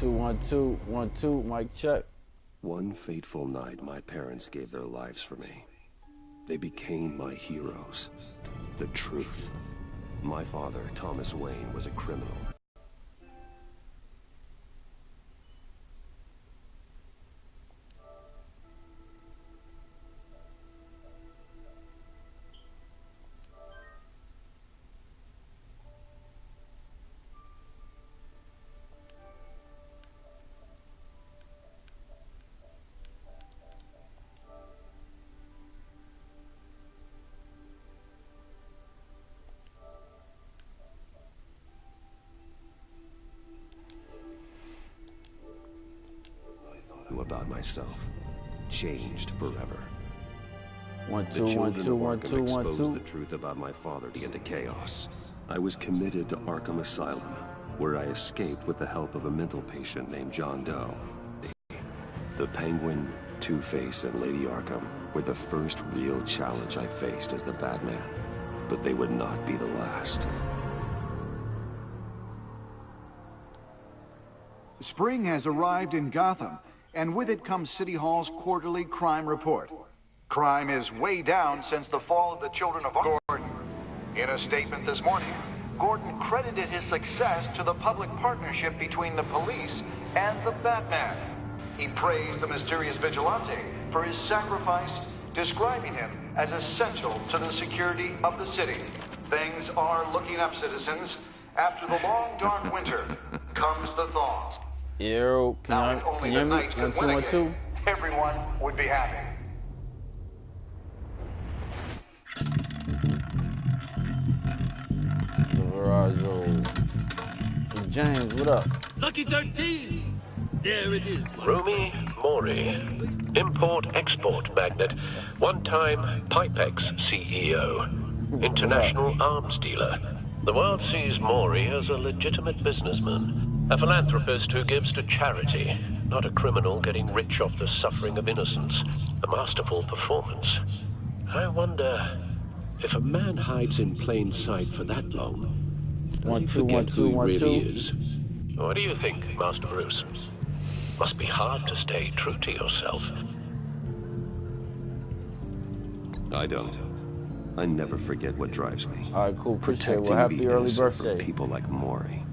1 2 1 2 mic check. One fateful night, my parents gave their lives for me. They became my heroes. The truth. My father, Thomas Wayne, was a criminal. About myself, changed forever. 1 2 the 1 children 2 of 1 Arkham 2 1 exposed 2. the truth about my father into chaos. I was committed to Arkham Asylum, where I escaped with the help of a mental patient named John Doe. The Penguin, Two-Face, and Lady Arkham were the first real challenge I faced as the Batman, but they would not be the last. Spring has arrived in Gotham, and with it comes City Hall's quarterly crime report. Crime is way down since the fall of the children of Gordon. In a statement this morning, Gordon credited his success to the public partnership between the police and the Batman. He praised the mysterious vigilante for his sacrifice, describing him as essential to the security of the city. Things are looking up, citizens. After the long, dark winter comes the thaw. Yo, can you hear me? 1 2 1 2. Everyone would be happy. James, what up? Lucky 13! There it is. Rumi Mori, import-export magnate, one-time Pipex CEO, international arms dealer. The world sees Mori as a legitimate businessman, a philanthropist who gives to charity, not a criminal getting rich off the suffering of innocence. A masterful performance. I wonder if a man hides in plain sight for that long, does he forget who he really is? What do you think, Master Bruce? Must be hard to stay true to yourself. I don't. I never forget what drives me. All right, cool. Appreciate it. Protecting Well, happy the early innocent birthday. from people like Mori.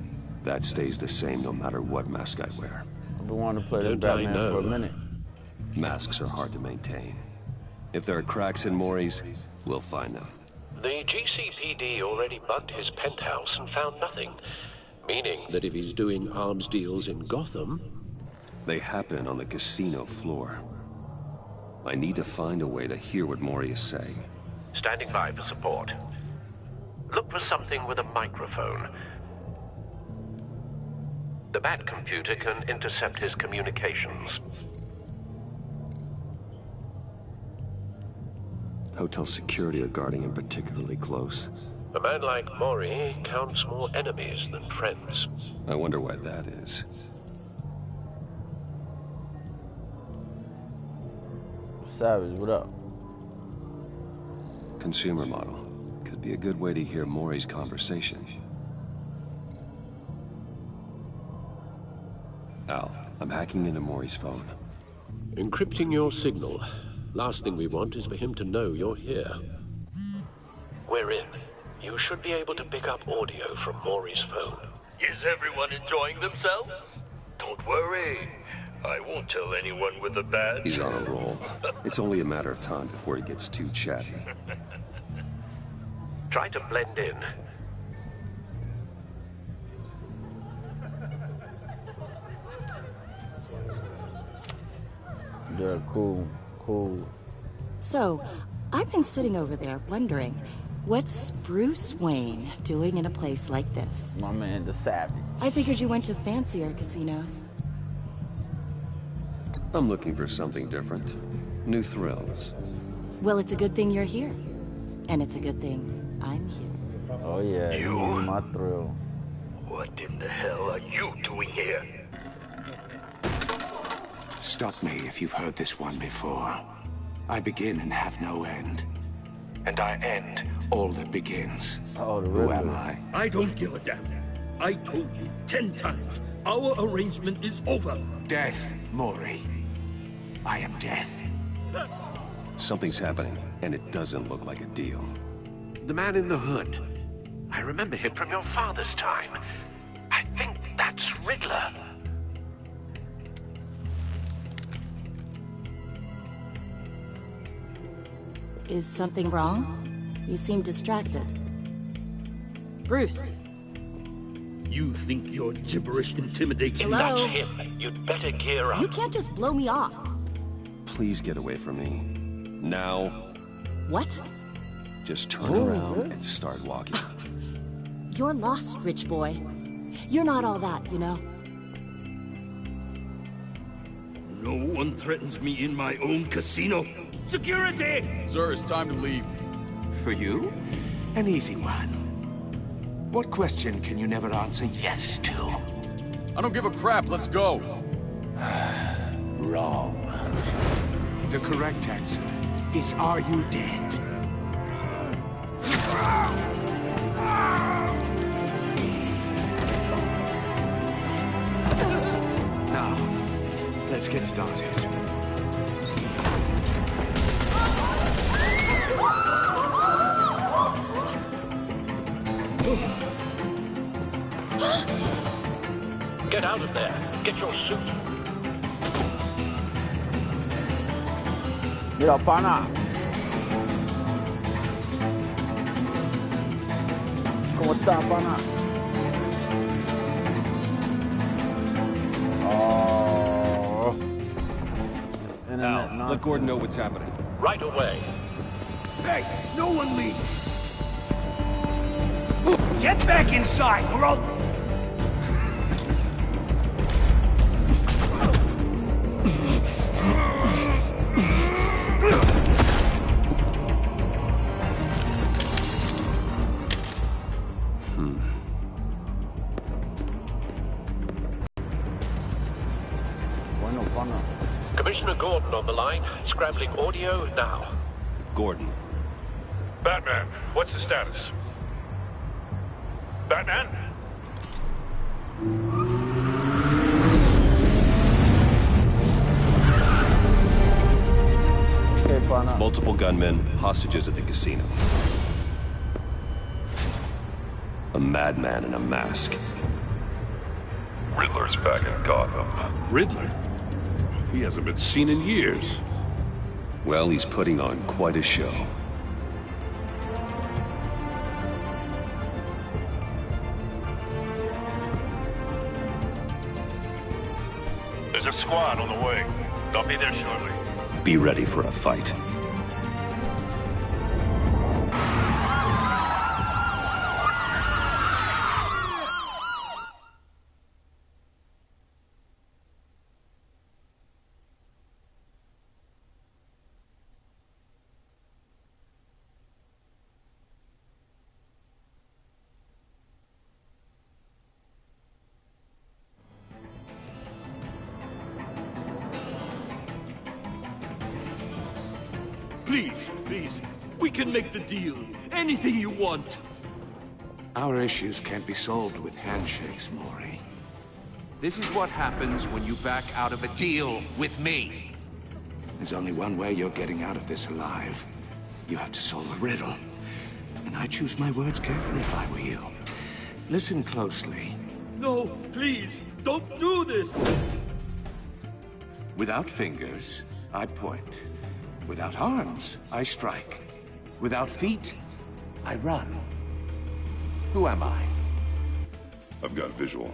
That stays the same no matter what mask I wear. I've been wanting to play this Don't I Batman know? for a minute. Masks are hard to maintain. If there are cracks in Mori's, we'll find them. The GCPD already bugged his penthouse and found nothing, meaning That if he's doing arms deals in Gotham, They happen on the casino floor. I need to find a way to hear what Mori is saying. standing by for support. Look for something with a microphone. The Bat computer can intercept his communications. Hotel security are guarding him particularly close. A man like Mori counts more enemies than friends. I wonder why that is. Savage, what up? Consumer model. Could be a good way to hear Mori's conversation. Al, I'm hacking into Mori's phone. encrypting your signal. Last thing we want is for him to know you're here. We're in. You should be able to pick up audio from Mori's phone. Is everyone enjoying themselves? Don't worry. I won't tell anyone with a badge. He's on a roll. It's only a matter of time before he gets too chatty. Try to blend in. Yeah, cool, cool. So, I've been sitting over there wondering, what's Bruce Wayne doing in a place like this? My man, the Savage. I figured you went to fancier casinos. I'm looking for something different. New thrills. Well, it's a good thing you're here. And it's a good thing I'm here. Oh yeah, You? my thrill. What in the hell are you doing here? Stop me if you've heard this one before. I begin and have no end. And I end all that begins. Oh, the Who Riddler. am I? I don't give a damn. I told you 10 times. Our arrangement is over. Death, Maury. I am death. Something's happening, and it doesn't look like a deal. The man in the hood. I remember him from your father's time. I think that's Riddler. Is something wrong? You seem distracted. Bruce. You think your gibberish intimidates me? Hello? That's him. You'd better gear up. You can't just blow me off. Please get away from me. Now. What? Just turn around and start walking. You're lost, rich boy. You're not all that, you know? No one threatens me in my own casino. Security! Sir, it's time to leave. For you? An easy one. What question can you never answer Yes, to. I don't give a crap, let's go. Wrong. The correct answer is, are you dead? Now, let's get started. Get out of there. Get your suit. Mira, pana. ¿Cómo está, pana? Oh. Al, let Gordon know what's happening. Right away. Hey, no one leave! Get back inside, or I'll... Commissioner Gordon on the line. Scrambling audio now. Gordon. Batman, what's the status? Batman? Okay, pana. Multiple gunmen, hostages at the casino. A madman in a mask. Riddler's back in Gotham. Riddler? He hasn't been seen in years. Well, he's putting on quite a show. There's a squad on the way. They'll be there shortly. Be ready for a fight. Please, please. We can make the deal. Anything you want. Our issues can't be solved with handshakes, Maury. This is what happens when you back out of a deal with me. There's only one way you're getting out of this alive. You have to solve a riddle. And I choose my words carefully if I were you. Listen closely. No, please, don't do this! Without fingers, I point. Without arms, I strike. Without feet, I run. Who am I? I've got visual.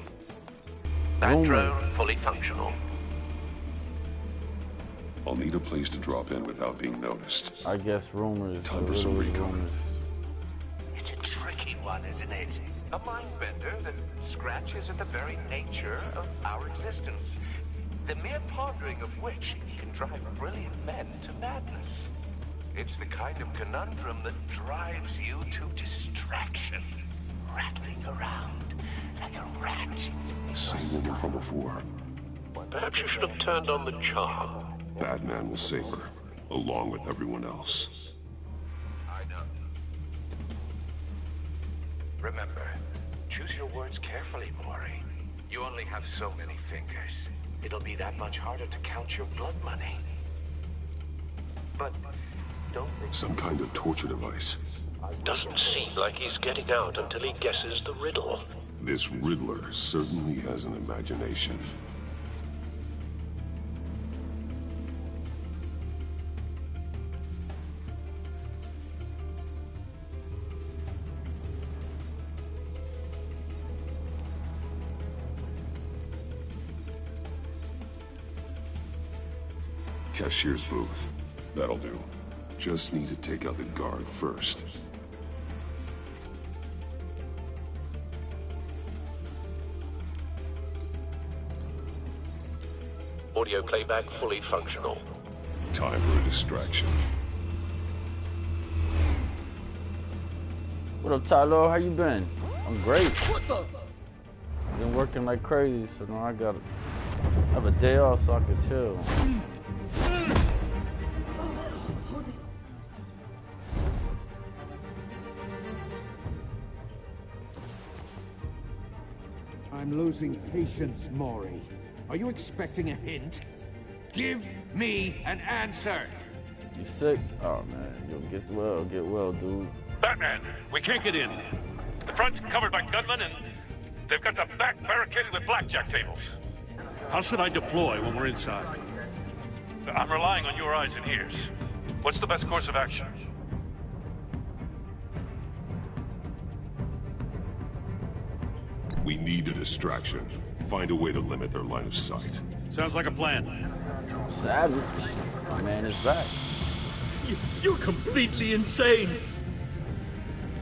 Bat drone fully functional. I'll need a place to drop in without being noticed. I guess rumors. Time for some recon. It's a tricky one, isn't it? A mind bender that scratches at the very nature of our existence. The mere pondering of which can drive brilliant men to madness. It's the kind of conundrum that drives you to distraction, rattling around like a rat. The same woman from before. Perhaps you should have turned on the charm. Batman will save her, along with everyone else. I know. Remember, choose your words carefully, Maury. You only have so many fingers. It'll be that much harder to count your blood money. But don't think... Some kind of torture device. Doesn't seem like he's getting out until he guesses the riddle. This Riddler certainly has an imagination. Cashier's booth. That'll do. Just need to take out the guard first. Audio playback fully functional. Time for a distraction. What up, Tyler? How you been? I'm great. What the? Been working like crazy, so now I gotta have a day off so I can chill. I'm losing patience, Maury. Are you expecting a hint? Give me an answer! You sick? Oh man, yo, get well, dude. Batman, we can't get in. The front's covered by gunmen and they've got the back barricaded with blackjack tables. How should I deploy when we're inside? I'm relying on your eyes and ears. What's the best course of action? We need a distraction. Find a way to limit their line of sight. Sounds like a plan. Savage. My man is back. You're completely insane.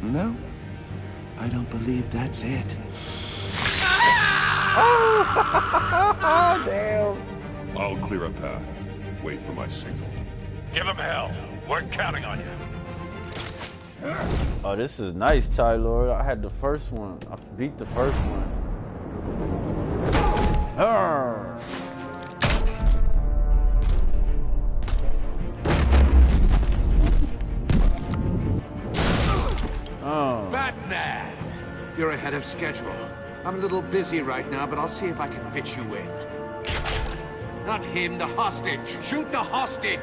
No, I don't believe that's it. Oh, damn. I'll clear a path. Wait for my signal. Give him hell. We're counting on you. Oh, this is nice, Tyler. I had the first one. I beat the first one. Arr. Oh. Batman! You're ahead of schedule. I'm a little busy right now, but I'll see if I can fit you in. Not him, the hostage! Shoot the hostage!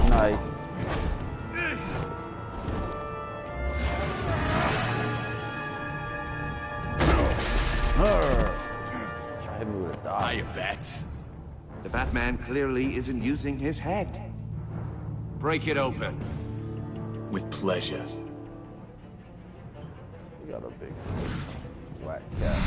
Nice. Try hit me with a dog. Hiya, bats. The Batman clearly isn't using his head. Break it open. With pleasure. You got a big whack cat.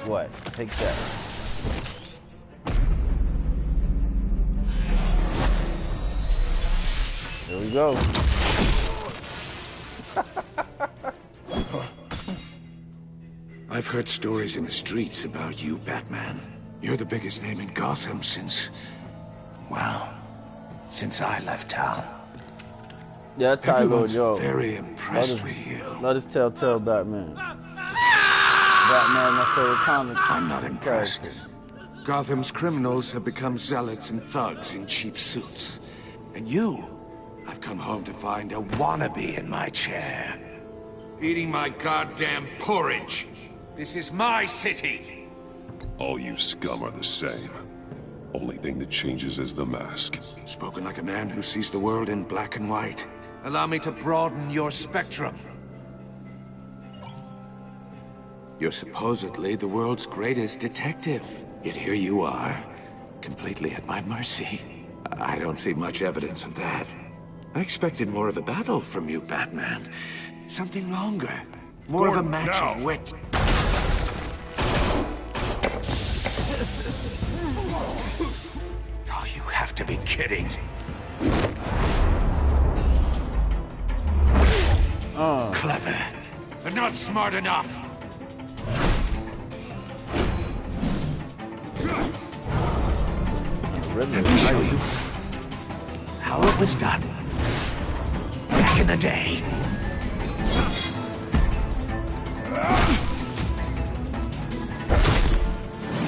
What? Take that. There we go. I've heard stories in the streets about you, Batman. You're the biggest name in Gotham since... well, since I left town. Yeah, Tyler, Everyone's yo. very impressed with you. Let us Telltale Batman. Batman, my favorite comic. I'm not impressed. Gotham's criminals have become zealots and thugs in cheap suits. And you, I've come home to find a wannabe in my chair. Eating my goddamn porridge. This is my city. All you scum are the same. Only thing that changes is the mask. Spoken like a man who sees the world in black and white. Allow me to broaden your spectrum. You're supposedly the world's greatest detective. Yet here you are, completely at my mercy. I don't see much evidence of that. I expected more of a battle from you, Batman. Something longer. More of a match in wit. Oh, you have to be kidding. not smart enough! Let me show you how it was done back in the day.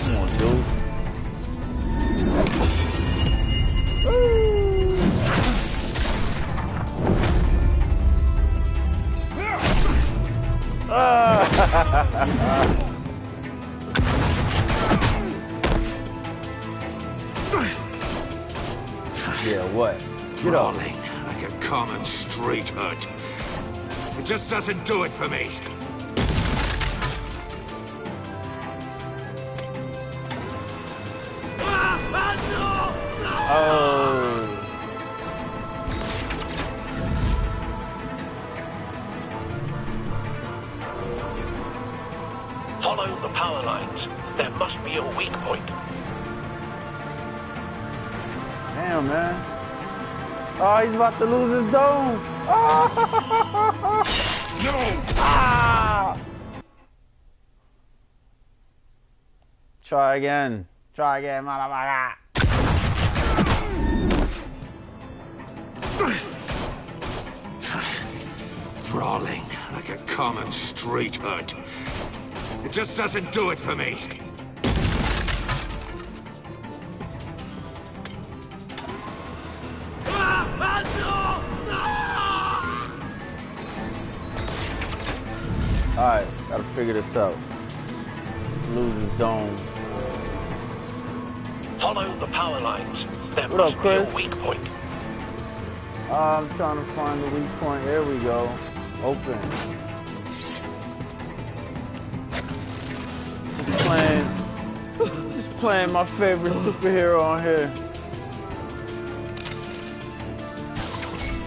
Come on, dude. Yeah, what? Brawling like a common street hood. It just doesn't do it for me. Oh. Follow the power lines. There must be a weak point. Damn, man. Oh, he's about to lose his dome. Oh. No! Ah. Try again. Try again, motherfucker. Brawling like a common street hood. It just doesn't do it for me. Alright, gotta figure this out. Lose his dome. Follow the power lines. There What must up, be a Chris? weak point. I'm trying to find the weak point. There we go. Open. Just playing my favorite superhero on here.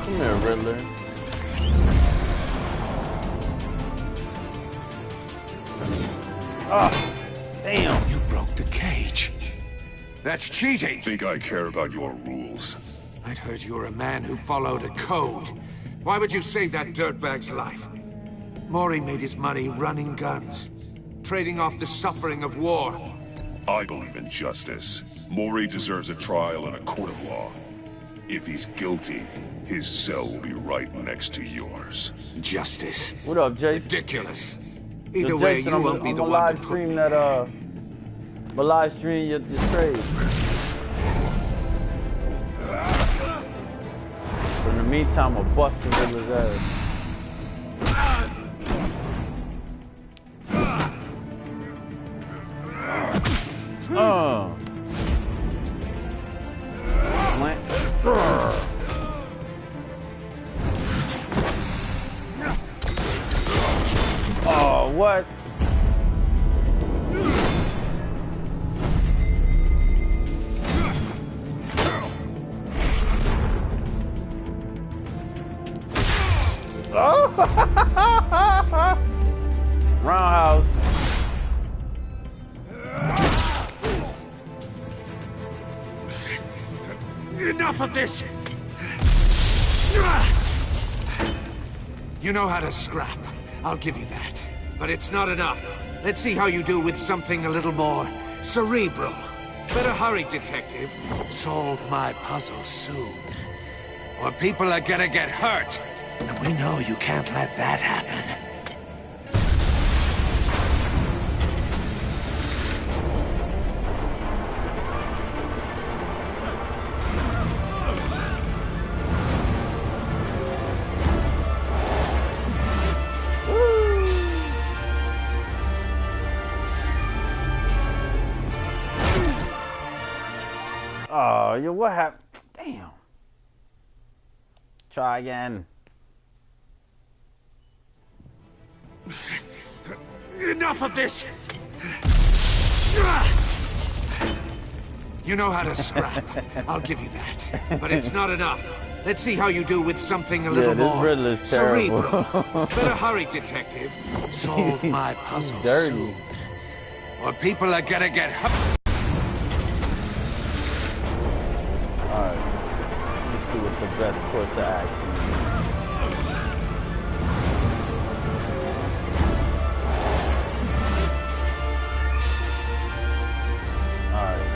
Come here, Riddler. Ah, damn. You broke the cage. That's cheating. Think I care about your rules? I'd heard you were a man who followed a code. Why would you save that dirtbag's life? Mori made his money running guns, trading off the suffering of war. I believe in justice. Mori deserves a trial in a court of law. If he's guilty, his cell will be right next to yours. Justice. What up, Jason? Ridiculous. Yo, Either way, Jason, you won't be the one to live put stream me that in. but live stream your trade. So in the meantime, I'm busting Riddler's ass. Oh, what? Oh! Roundhouse. Enough of this! You know how to scrap. I'll give you that. But it's not enough. Let's see how you do with something a little more cerebral. Better hurry, detective. Solve my puzzle soon. Or people are gonna get hurt. And we know you can't let that happen. Oh, yo, what happened? Damn. Try again. Enough of this! You know how to scrap. I'll give you that. But it's not enough. Let's see how you do with something a little this more Riddler's terrible. cerebral. Better hurry, detective. Solve my puzzle dirty. soon. Or people are gonna get hurt. Alright. Let's see what the best course of action is.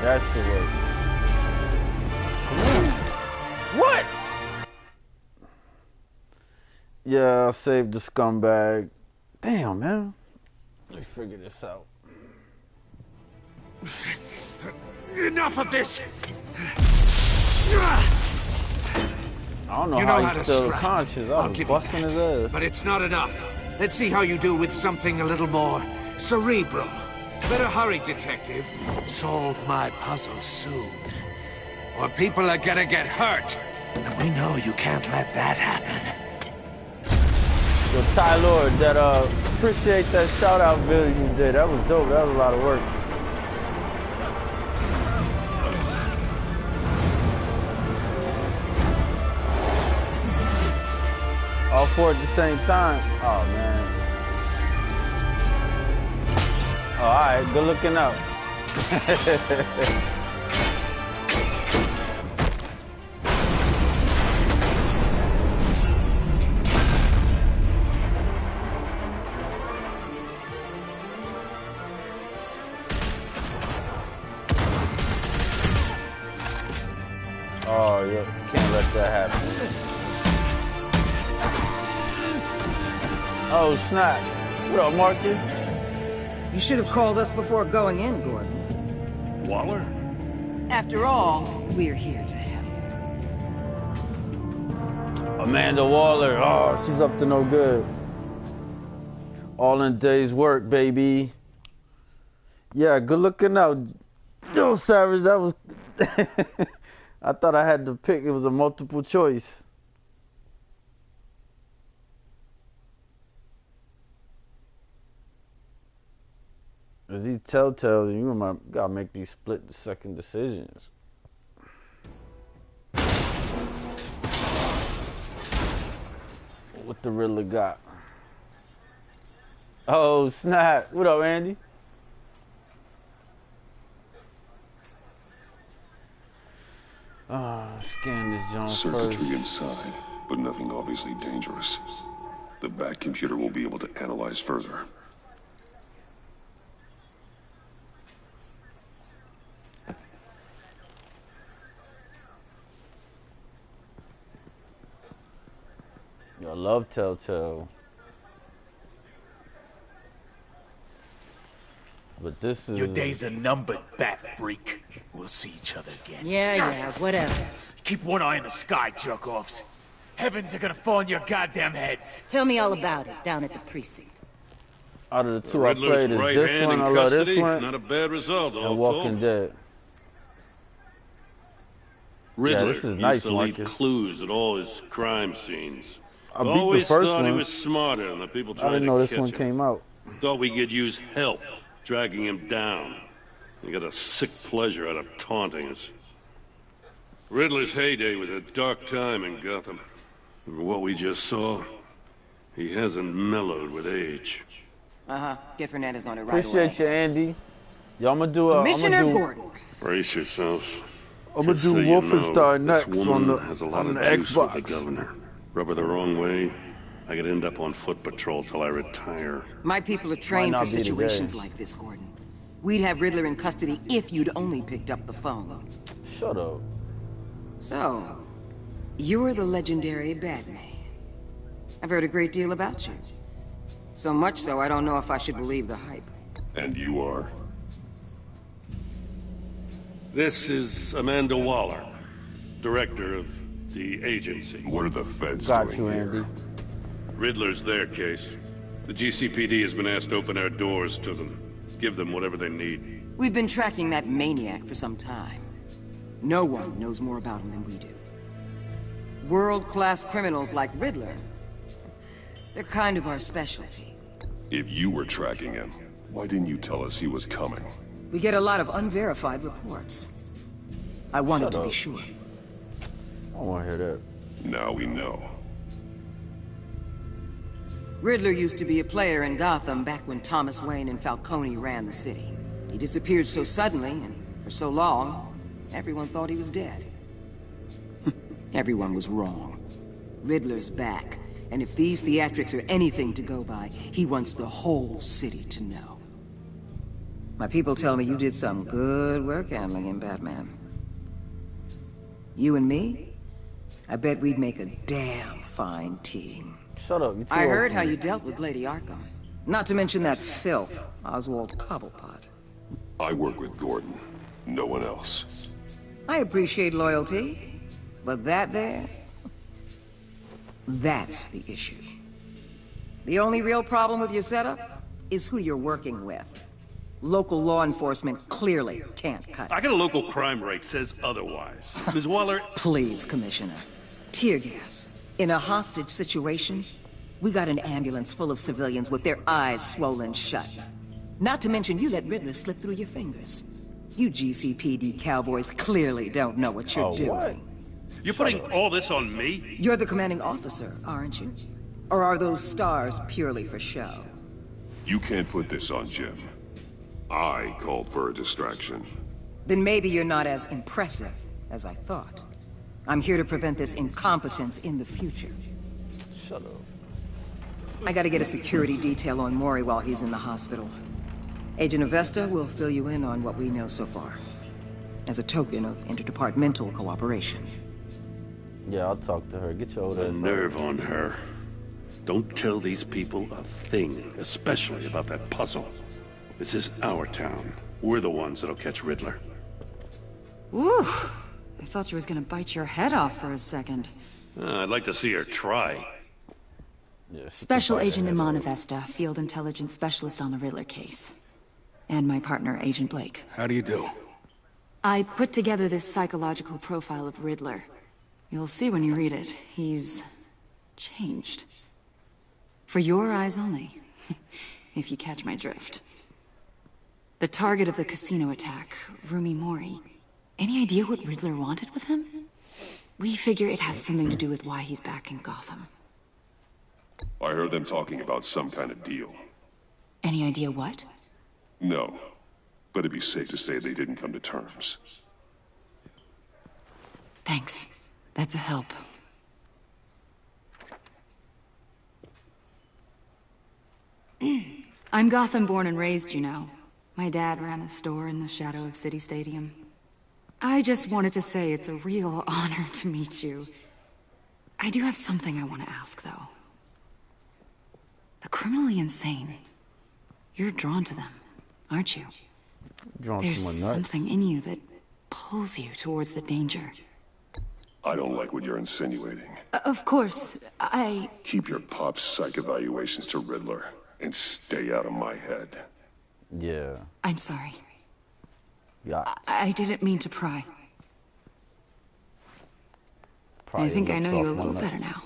That should work. What? Yeah, I saved the scumbag. Damn, man. Let me figure this out. Enough of this! I don't know You how know how to he's still strike. conscious. I I'll was give you busting his that. ass. But it's not enough. Let's see how you do with something a little more cerebral. Better hurry, detective. Solve my puzzle soon. Or people are gonna get hurt. And we know you can't let that happen. Yo, Ty Lord, that appreciate that shout out video you did. That was dope. That was a lot of work. All four at the same time. Oh man. Oh, all right, good looking out. Oh, you can't let that happen. Oh, snap. What up, Marcus? You should have called us before going in, Gordon. Waller? After all, we're here to help. Amanda Waller. Oh, she's up to no good. All in a day's work, baby. Yeah, good looking out. Yo, Savage, that was... I thought I had to pick. It was a multiple choice. As he Telltale, you gotta make these split-second decisions. What the Riddler got? Oh, snap. What up, Andy? Scan this Jones Circuitry first. inside, but nothing obviously dangerous. The back computer will be able to analyze further. I love Telltale. But this is... Your days are numbered, bat freak. We'll see each other again. Yeah, whatever. Keep one eye in the sky, jerk-offs. Heavens are gonna fall on your goddamn heads. Tell me all about it down at the precinct. Out of the two I Riddler's played, is right this hand one, in I love this custody. one, Not a bad result, all and Walking told. Dead. Riddler Yeah, this is used nice, to leave Marcus. clues at all his crime scenes. I beat the Always first thought he one. was smarter than the people I trying didn't to know this catch one him. came out. Thought we could use help, dragging him down. He got a sick pleasure out of taunting us. Riddler's heyday was a dark time in Gotham. For what we just saw, he hasn't mellowed with age. Uh-huh. Get Fernandez on it right Appreciate you, Andy. Yo, I'm gonna do a... Commissioner Gordon. Brace yourself. I'm gonna Just do so you Wolfenstein know, next this on woman the, has a lot on of the juice with the Xbox. governor. Rub her the wrong way, I could end up on foot patrol till I retire. My people are trained for not be today. situations like this, Gordon. We'd have Riddler in custody if you'd only picked up the phone. Shut up. So, you're the legendary Batman. I've heard a great deal about you. So much so, I don't know if I should believe the hype. And you are? This is Amanda Waller, director of the agency. What are the feds Got doing you, here? Andy. Riddler's their case. The GCPD has been asked to open our doors to them. Give them whatever they need. We've been tracking that maniac for some time. No one knows more about him than we do. World-class criminals like Riddler, they're kind of our specialty. If you were tracking him, why didn't you tell us he was coming? We get a lot of unverified reports. I wanted Shut to up. be sure. I don't want to hear that. Now we know. Riddler used to be a player in Gotham back when Thomas Wayne and Falcone ran the city. He disappeared so suddenly and for so long, everyone thought he was dead. Everyone was wrong. Riddler's back, and if these theatrics are anything to go by, he wants the whole city to know. My people tell me you did some good work handling him, Batman. You and me? I bet we'd make a damn fine team. Shut up. I heard how you dealt with Lady Arkham. Not to mention that filth, Oswald Cobblepot. I work with Gordon. No one else. I appreciate loyalty, but that there... that's the issue. The only real problem with your setup is who you're working with. Local law enforcement clearly can't cut it. I got a local crime rate says otherwise. Ms. Waller... Please, Commissioner. Tear gas. In a hostage situation, we got an ambulance full of civilians with their eyes swollen shut. Not to mention you let Riddler slip through your fingers. You GCPD cowboys clearly don't know what you're doing. What? You're putting all this on me? You're the commanding officer, aren't you? Or are those stars purely for show? You can't put this on Jim. I called for a distraction. Then maybe you're not as impressive as I thought. I'm here to prevent this incompetence in the future. Shut up. I gotta get a security detail on Maury while he's in the hospital. Agent Avesta will fill you in on what we know so far, as a token of interdepartmental cooperation. Yeah, I'll talk to her. Get your old ass. Nerve on her. Don't tell these people a thing, especially about that puzzle. This is our town. We're the ones that'll catch Riddler. Ooh, I thought you was gonna bite your head off for a second. I'd like to see her try. Yeah, Special Agent Iman Avesta, Field Intelligence Specialist on the Riddler case. And my partner, Agent Blake. How do you do? I put together this psychological profile of Riddler. You'll see when you read it. He's... changed. For your eyes only, if you catch my drift. The target of the casino attack, Rumi Mori. Any idea what Riddler wanted with him? We figure it has something to do with why he's back in Gotham. I heard them talking about some kind of deal. Any idea what? No, but it'd be safe to say they didn't come to terms. Thanks. That's a help. I'm Gotham born and raised, you know. My dad ran a store in the shadow of City Stadium. I just wanted to say it's a real honor to meet you. I do have something I want to ask, though. The criminally insane. You're drawn to them, aren't you? There's something in you that pulls you towards the danger. I don't like what you're insinuating. Of course, Keep your pop's psych evaluations to Riddler, and stay out of my head. Yeah. I'm sorry. Yeah. I didn't mean to pry. I think I know you a little better now.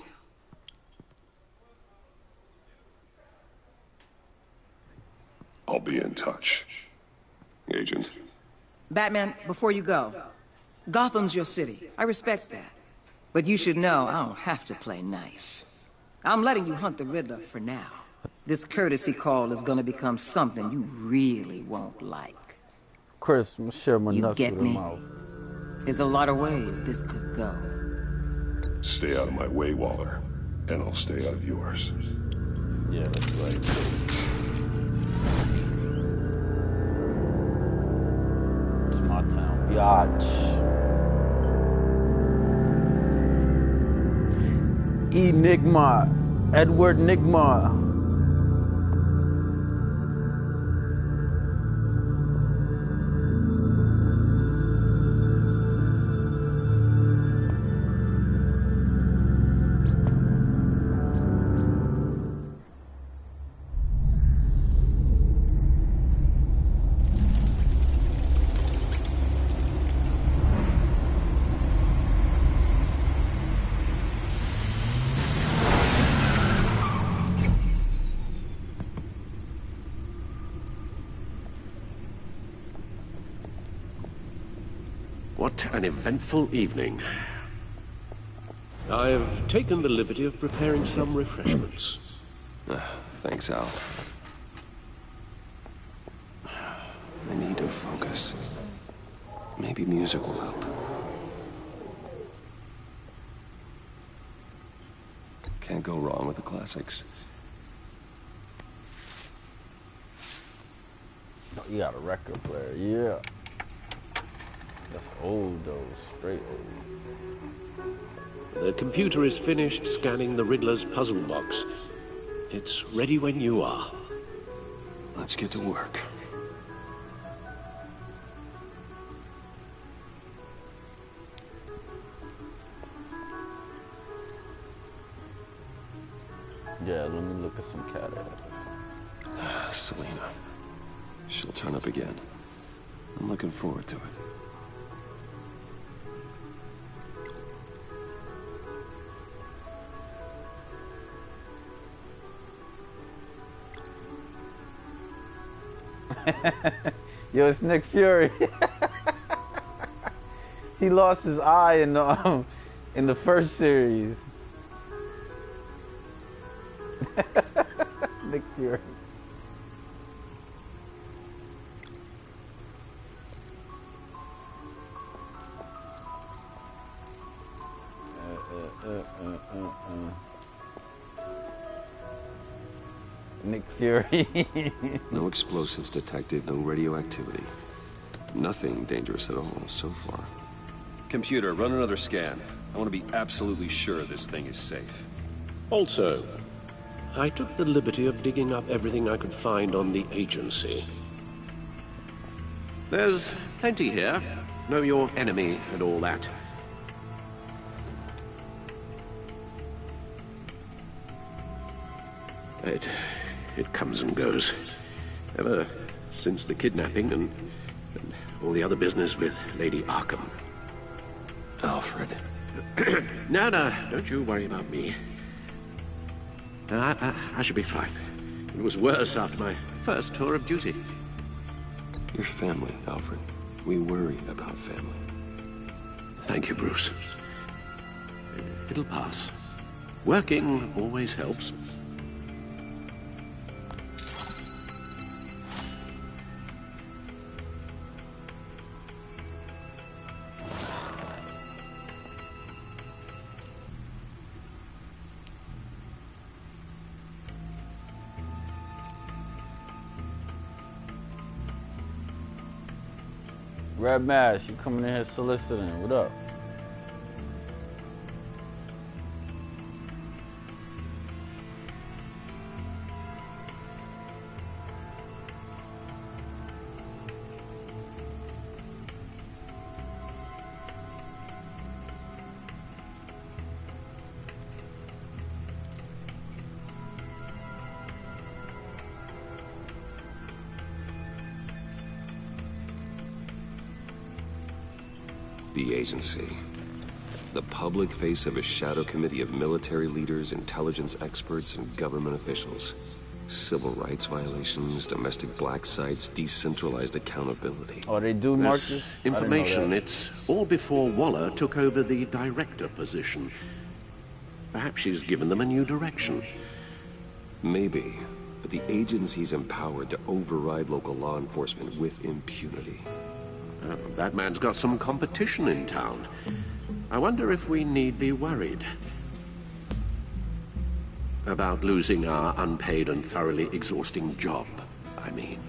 I'll be in touch. Agent. Batman, before you go, Gotham's your city. I respect that. But you should know I don't have to play nice. I'm letting you hunt the Riddler for now. This courtesy call is gonna become something you really won't like. Chris, I'm gonna share my nuts with him out. There's a lot of ways this could go. Stay out of my way, Waller. And I'll stay out of yours. Yeah, that's right. It's my town, biatch. Enigma, Edward Nigma. What an eventful evening. I've taken the liberty of preparing some refreshments. Thanks, Al. I need to focus. Maybe music will help. Can't go wrong with the classics. you got a record player, yeah. That's old though, straight old. The computer is finished scanning the Riddler's puzzle box. It's ready when you are. Let's get to work. Yeah, let me look at some cat ass. Selena. She'll turn up again. I'm looking forward to it. Yo, it's Nick Fury. He lost his eye in the first series. Nick Fury. Nick Fury. No explosives detected, no radioactivity. Nothing dangerous at all so far. Computer, run another scan. I want to be absolutely sure this thing is safe. Also, I took the liberty of digging up everything I could find on the agency. There's plenty here. Know your enemy and all that. It comes and goes. Ever since the kidnapping and all the other business with Lady Arkham. Alfred. No, don't you worry about me. I should be fine. It was worse after my first tour of duty. Your family, Alfred. We worry about family. Thank you, Bruce. It'll pass. Working always helps. Red Mask, you coming in here soliciting. What up? The agency. The public face of a shadow committee of military leaders, intelligence experts, and government officials. Civil rights violations, domestic black sites, decentralized accountability. Oh, they do marches? Information, it's all before Waller took over the director position. Perhaps she's given them a new direction. Maybe, but the agency's empowered to override local law enforcement with impunity. That man's got some competition in town. I wonder if we need be worried about losing our unpaid and thoroughly exhausting job, I mean.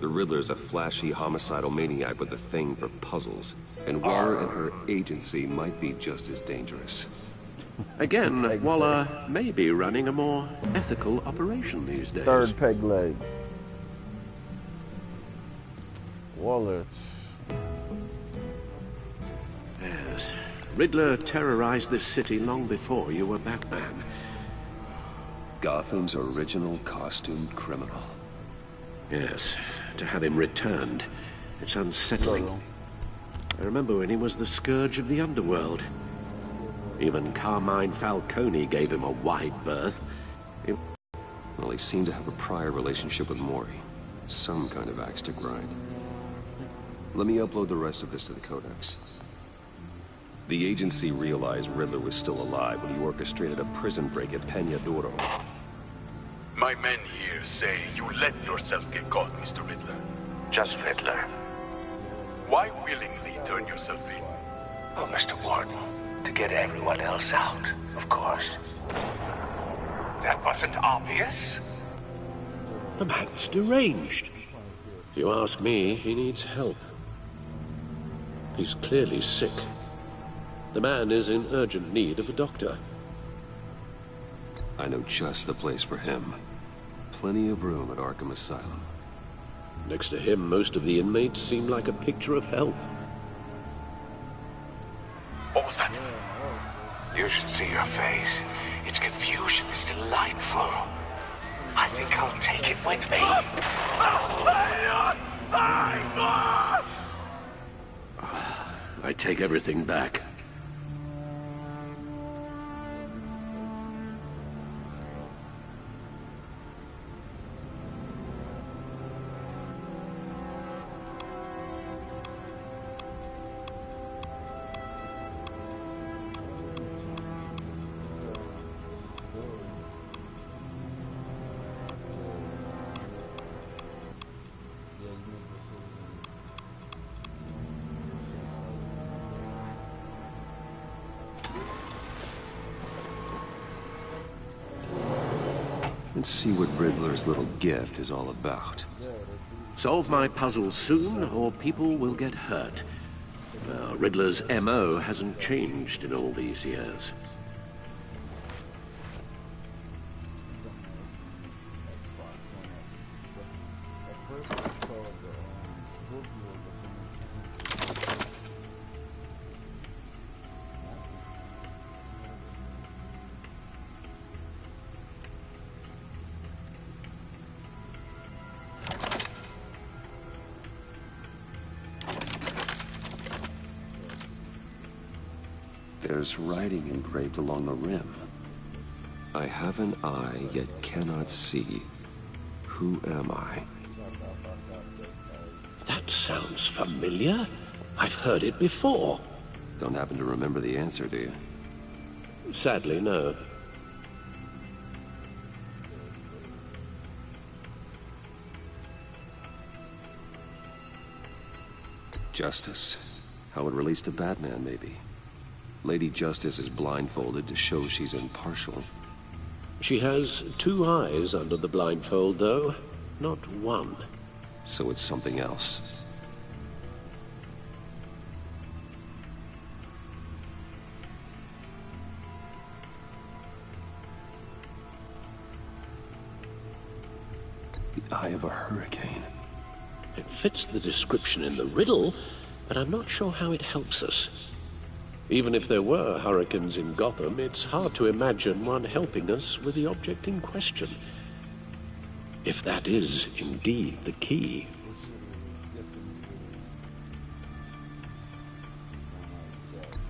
The Riddler's a flashy, homicidal maniac with a thing for puzzles, and Waller and her agency might be just as dangerous. Again, Waller may be running a more ethical operation these days. Third peg leg. Waller. Yes. Riddler terrorized this city long before you were Batman. Gotham's original costumed criminal. Yes. To have him returned, it's unsettling. I remember when he was the scourge of the underworld. Even Carmine Falcone gave him a wide berth. Well, he seemed to have a prior relationship with Mori. Some kind of axe to grind. Let me upload the rest of this to the Codex. The agency realized Riddler was still alive when he orchestrated a prison break at Peña Duro. My men here say you let yourself get caught, Mr. Riddler. Just Riddler. Why willingly turn yourself in? Oh, Mr. Warden, to get everyone else out, of course. That wasn't obvious? The man's deranged. If you ask me, he needs help. He's clearly sick. The man is in urgent need of a doctor. I know just the place for him. Plenty of room at Arkham Asylum. Next to him, most of the inmates seem like a picture of health. What was that? You should see your face. Its confusion is delightful. I think I'll take it with me. I take everything back. Let's see what Riddler's little gift is all about. Solve my puzzle soon, or people will get hurt. Riddler's MO hasn't changed in all these years. There's writing engraved along the rim. I have an eye, yet cannot see. Who am I? That sounds familiar. I've heard it before. Don't happen to remember the answer, do you? Sadly, no. Justice. How it relates to Batman, maybe. Lady Justice is blindfolded to show she's impartial. She has two eyes under the blindfold, though, not one. So it's something else. The eye of a hurricane. It fits the description in the riddle, but I'm not sure how it helps us. Even if there were hurricanes in Gotham, it's hard to imagine one helping us with the object in question. If that is indeed the key.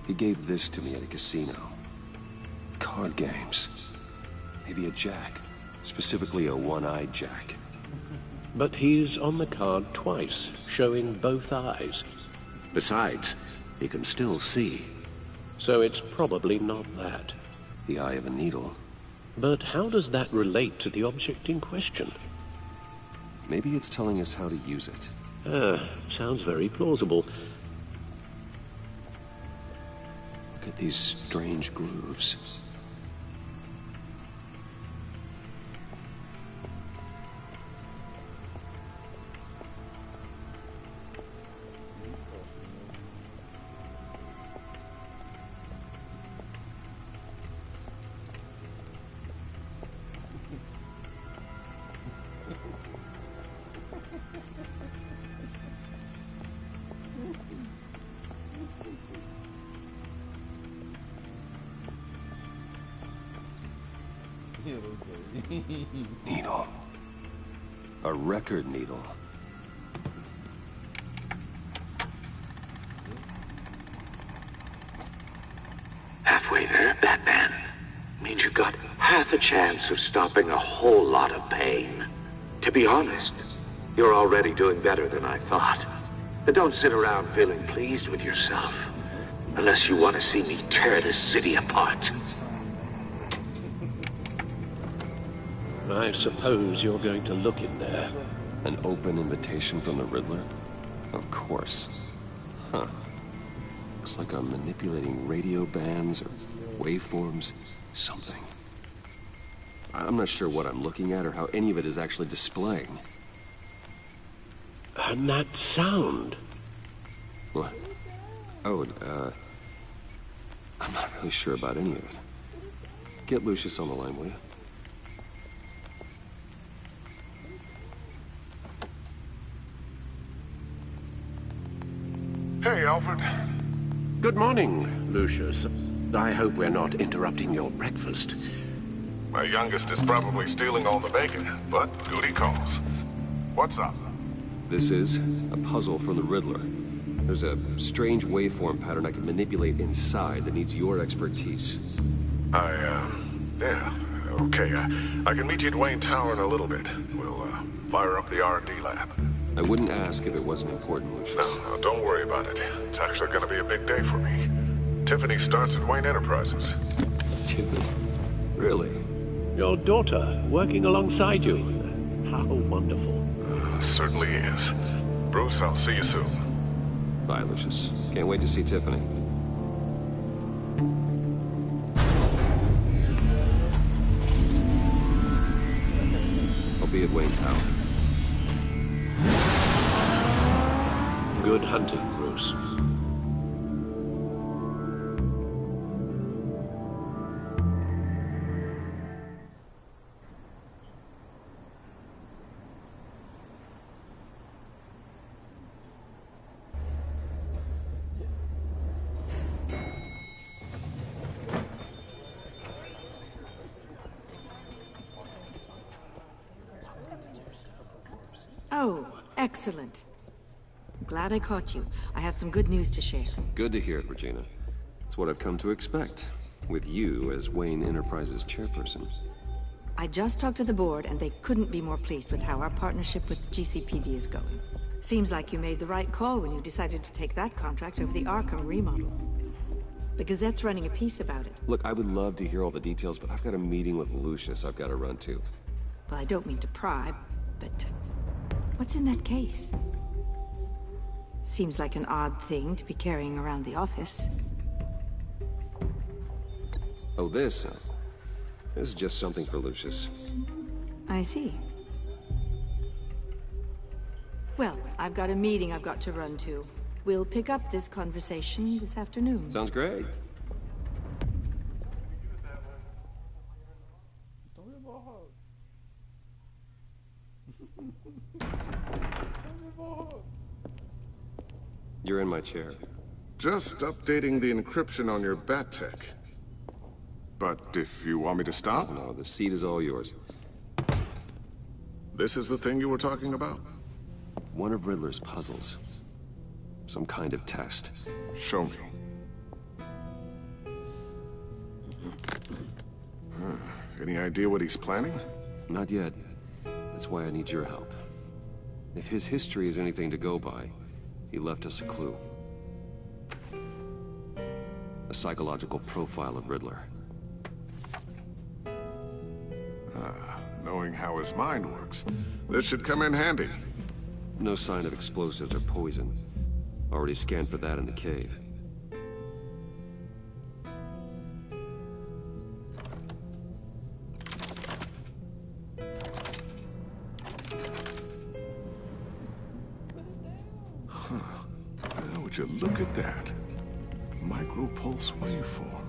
He gave this to me at a casino. Card games. Maybe a jack. Specifically a one-eyed jack. But he's on the card twice, showing both eyes. Besides, he can still see. So it's probably not that. The eye of a needle. But how does that relate to the object in question? Maybe it's telling us how to use it. Sounds very plausible. Look at these strange grooves. Needle. A record needle. Halfway there, Batman. Means you got half a chance of stopping a whole lot of pain. To be honest, you're already doing better than I thought. But don't sit around feeling pleased with yourself. Unless you want to see me tear this city apart. I suppose you're going to look in there. An open invitation from the Riddler? Of course. Huh. Looks like I'm manipulating radio bands or waveforms. Something. I'm not sure what I'm looking at or how any of it is actually displaying. And that sound? What? Oh, I'm not really sure about any of it. Get Lucius on the line, will you? Hey, Alfred. Good morning, Lucius. I hope we're not interrupting your breakfast. My youngest is probably stealing all the bacon, but duty calls. What's up? This is a puzzle from the Riddler. There's a strange waveform pattern I can manipulate inside that needs your expertise. Yeah, okay. I can meet you at Wayne Tower in a little bit. We'll, fire up the R&D lab. I wouldn't ask if it wasn't important, Lucius. No, don't worry about it. It's actually gonna be a big day for me. Tiffany starts at Wayne Enterprises. Tiffany? Really? Your daughter, working alongside you. How wonderful. Certainly is. Bruce, I'll see you soon. Bye, Lucius. Can't wait to see Tiffany. I'll be at Wayne Tower. Good hunting, Bruce. Oh, excellent. Glad I caught you. I have some good news to share. Good to hear it, Regina. It's what I've come to expect, with you as Wayne Enterprises chairperson. I just talked to the board, and they couldn't be more pleased with how our partnership with GCPD is going. Seems like you made the right call when you decided to take that contract over the Arkham remodel. The Gazette's running a piece about it. Look, I would love to hear all the details, but I've got a meeting with Lucius I've got to run to. Well, I don't mean to pry, but what's in that case? Seems like an odd thing to be carrying around the office. Oh, this? This is just something for Lucius. I see. Well, I've got a meeting I've got to run to. We'll pick up this conversation this afternoon. Sounds great. You're in my chair. Just updating the encryption on your bat tech. But if you want me to stop? No, the seat is all yours. This is the thing you were talking about? One of Riddler's puzzles. Some kind of test. Show me. Any idea what he's planning? Not yet. That's why I need your help. If his history is anything to go by, he left us a clue. A psychological profile of Riddler. Knowing how his mind works, this should come in handy. No sign of explosives or poison. Already scanned for that in the cave. Would you look at that? Micropulse waveform.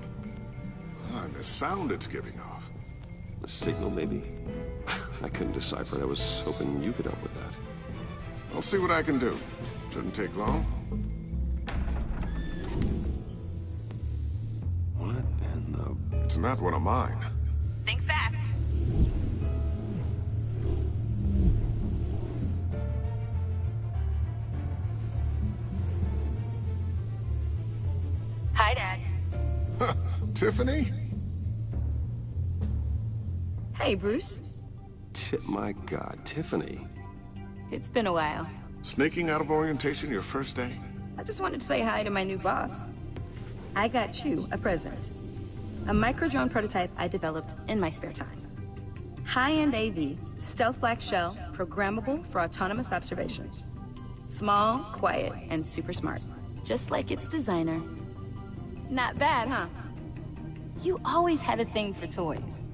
And the sound it's giving off. A signal, maybe? I couldn't decipher it. I was hoping you could help with that. I'll see what I can do. Shouldn't take long. What in the... It's not one of mine. Think fast. Hi, Dad. Tiffany? Hey, Bruce. My God, Tiffany. It's been a while. Sneaking out of orientation your first day? I just wanted to say hi to my new boss. I got you a present. A micro-drone prototype I developed in my spare time. High-end AV, stealth black shell, programmable for autonomous observation. Small, quiet, and super smart. Just like its designer. Not bad, huh? You always had a thing for toys.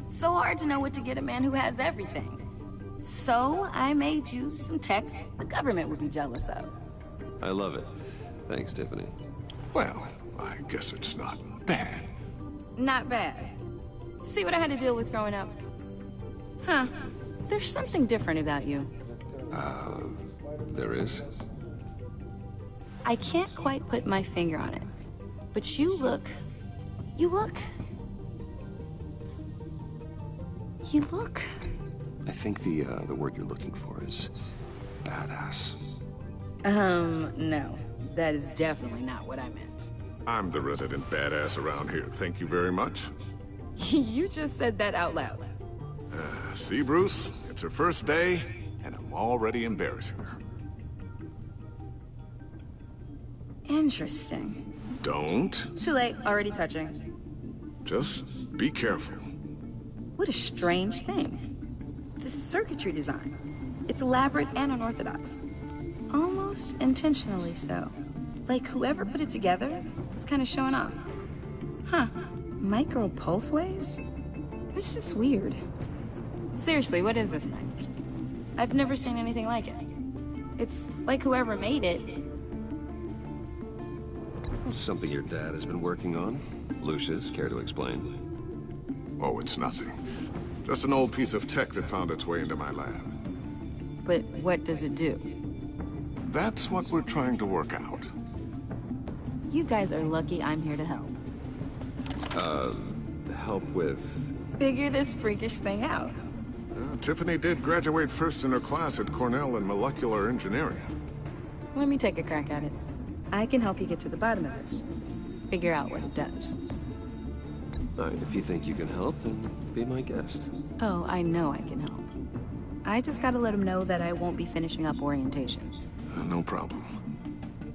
So hard to know what to get a man who has everything. So I made you some tech the government would be jealous of. I love it. Thanks, Tiffany. Well, I guess it's not bad. Not bad. See what I had to deal with growing up? Huh. There's something different about you. There is? I can't quite put my finger on it. But you look... You look... I think the word you're looking for is badass. No. That is definitely not what I meant. I'm the resident badass around here. Thank you very much. You just said that out loud. See, Bruce? It's her first day, and I'm already embarrassing her. Interesting. Don't. Too late. Already touching. Just be careful. What a strange thing. The circuitry design. It's elaborate and unorthodox. Almost intentionally so. Like whoever put it together was kind of showing off. Huh. Micro pulse waves? It's just weird. Seriously, what is this thing? I've never seen anything like it. It's like whoever made it. Something your dad has been working on. Lucius, care to explain? Oh, it's nothing. Just an old piece of tech that found its way into my lab. But what does it do? That's what we're trying to work out. You guys are lucky I'm here to help. Help with... Figure this freakish thing out. Tiffany did graduate first in her class at Cornell in molecular engineering. Let me take a crack at it. I can help you get to the bottom of this. Figure out what it does. Alright, if you think you can help, then be my guest. Oh, I know I can help. I just gotta let him know that I won't be finishing up orientation. No problem.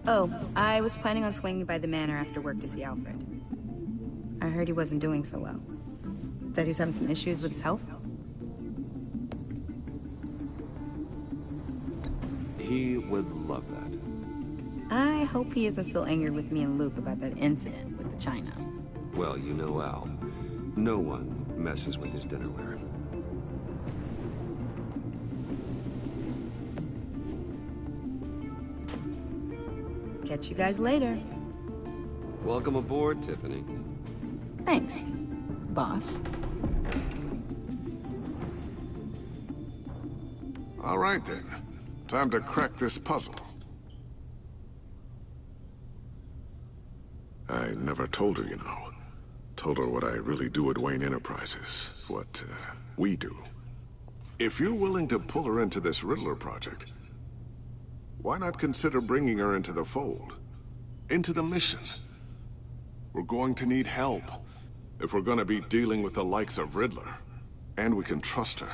Oh, I was planning on swinging by the manor after work to see Alfred. I heard he wasn't doing so well. That he was having some issues with his health. He would love that. I hope he isn't still angry with me and Luke about that incident with the china. Well, you know Al. No one messes with his dinnerware. Catch you guys later. Welcome aboard, Tiffany. Thanks, boss. All right, then. Time to crack this puzzle. I never told her, you know. Told her what I really do at Wayne Enterprises. What, we do. If you're willing to pull her into this Riddler project, why not consider bringing her into the fold? Into the mission? We're going to need help if we're gonna be dealing with the likes of Riddler. And we can trust her.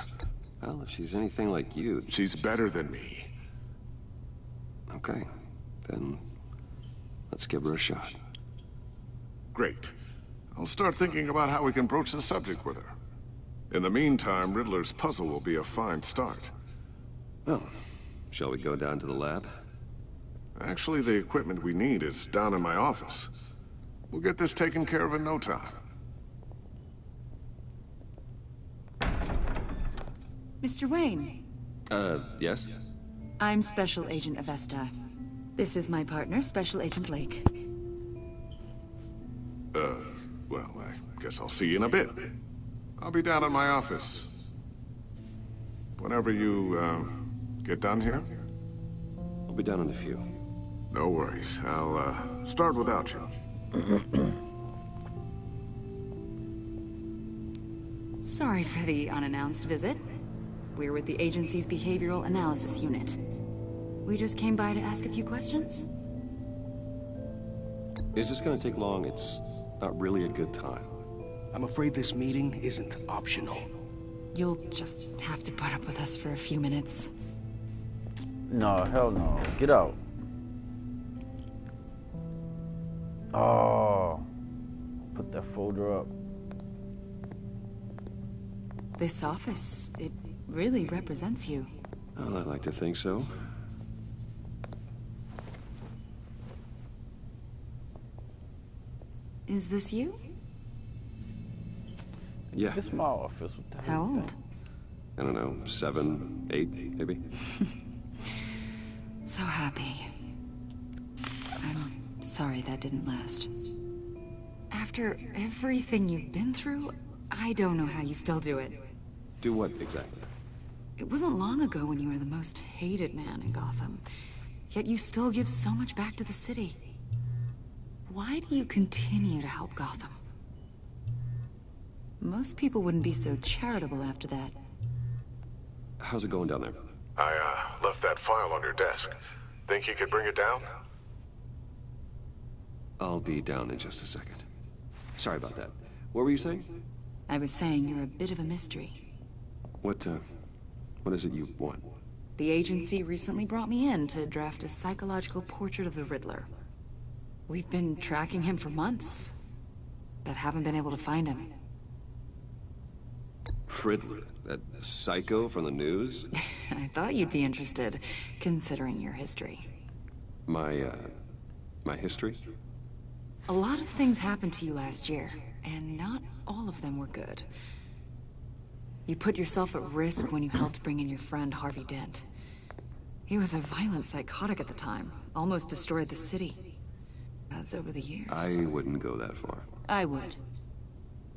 Well, if she's anything like you... She's better than me. Okay, then let's give her a shot. Great. I'll start thinking about how we can broach the subject with her. In the meantime, Riddler's puzzle will be a fine start. Well, shall we go down to the lab? Actually, the equipment we need is down in my office. We'll get this taken care of in no time. Mr. Wayne. Yes? I'm Special Agent Avesta. This is my partner, Special Agent Blake. Well, I guess I'll see you in a bit. I'll be down in my office. Whenever you, get done here? I'll be down in a few. No worries. I'll, start without you. Sorry for the unannounced visit. We're with the agency's behavioral analysis unit. We just came by to ask a few questions. Is this gonna take long? It's not really a good time. I'm afraid this meeting isn't optional. You'll just have to put up with us for a few minutes. No, hell no. Get out. Oh. Put that folder up. This office, it really represents you. Well, I'd like to think so. Is this you? Yeah. This is my office. What the hell How is old? I don't know, 7, 8, maybe? So happy. I'm sorry that didn't last. After everything you've been through, I don't know how you still do it. Do what, exactly? It wasn't long ago when you were the most hated man in Gotham. Yet you still give so much back to the city. Why do you continue to help Gotham? Most people wouldn't be so charitable after that. How's it going down there? I, left that file on your desk. Think you could bring it down? I'll be down in just a second. Sorry about that. What were you saying? I was saying you're a bit of a mystery. What is it you want? The agency recently brought me in to draft a psychological portrait of the Riddler. We've been tracking him for months, but haven't been able to find him. Riddler? That psycho from the news? I thought you'd be interested, considering your history. My history? A lot of things happened to you last year, and not all of them were good. You put yourself at risk when you helped bring in your friend Harvey Dent. He was a violent psychotic at the time, almost destroyed the city. That's over the years. I wouldn't go that far. I would.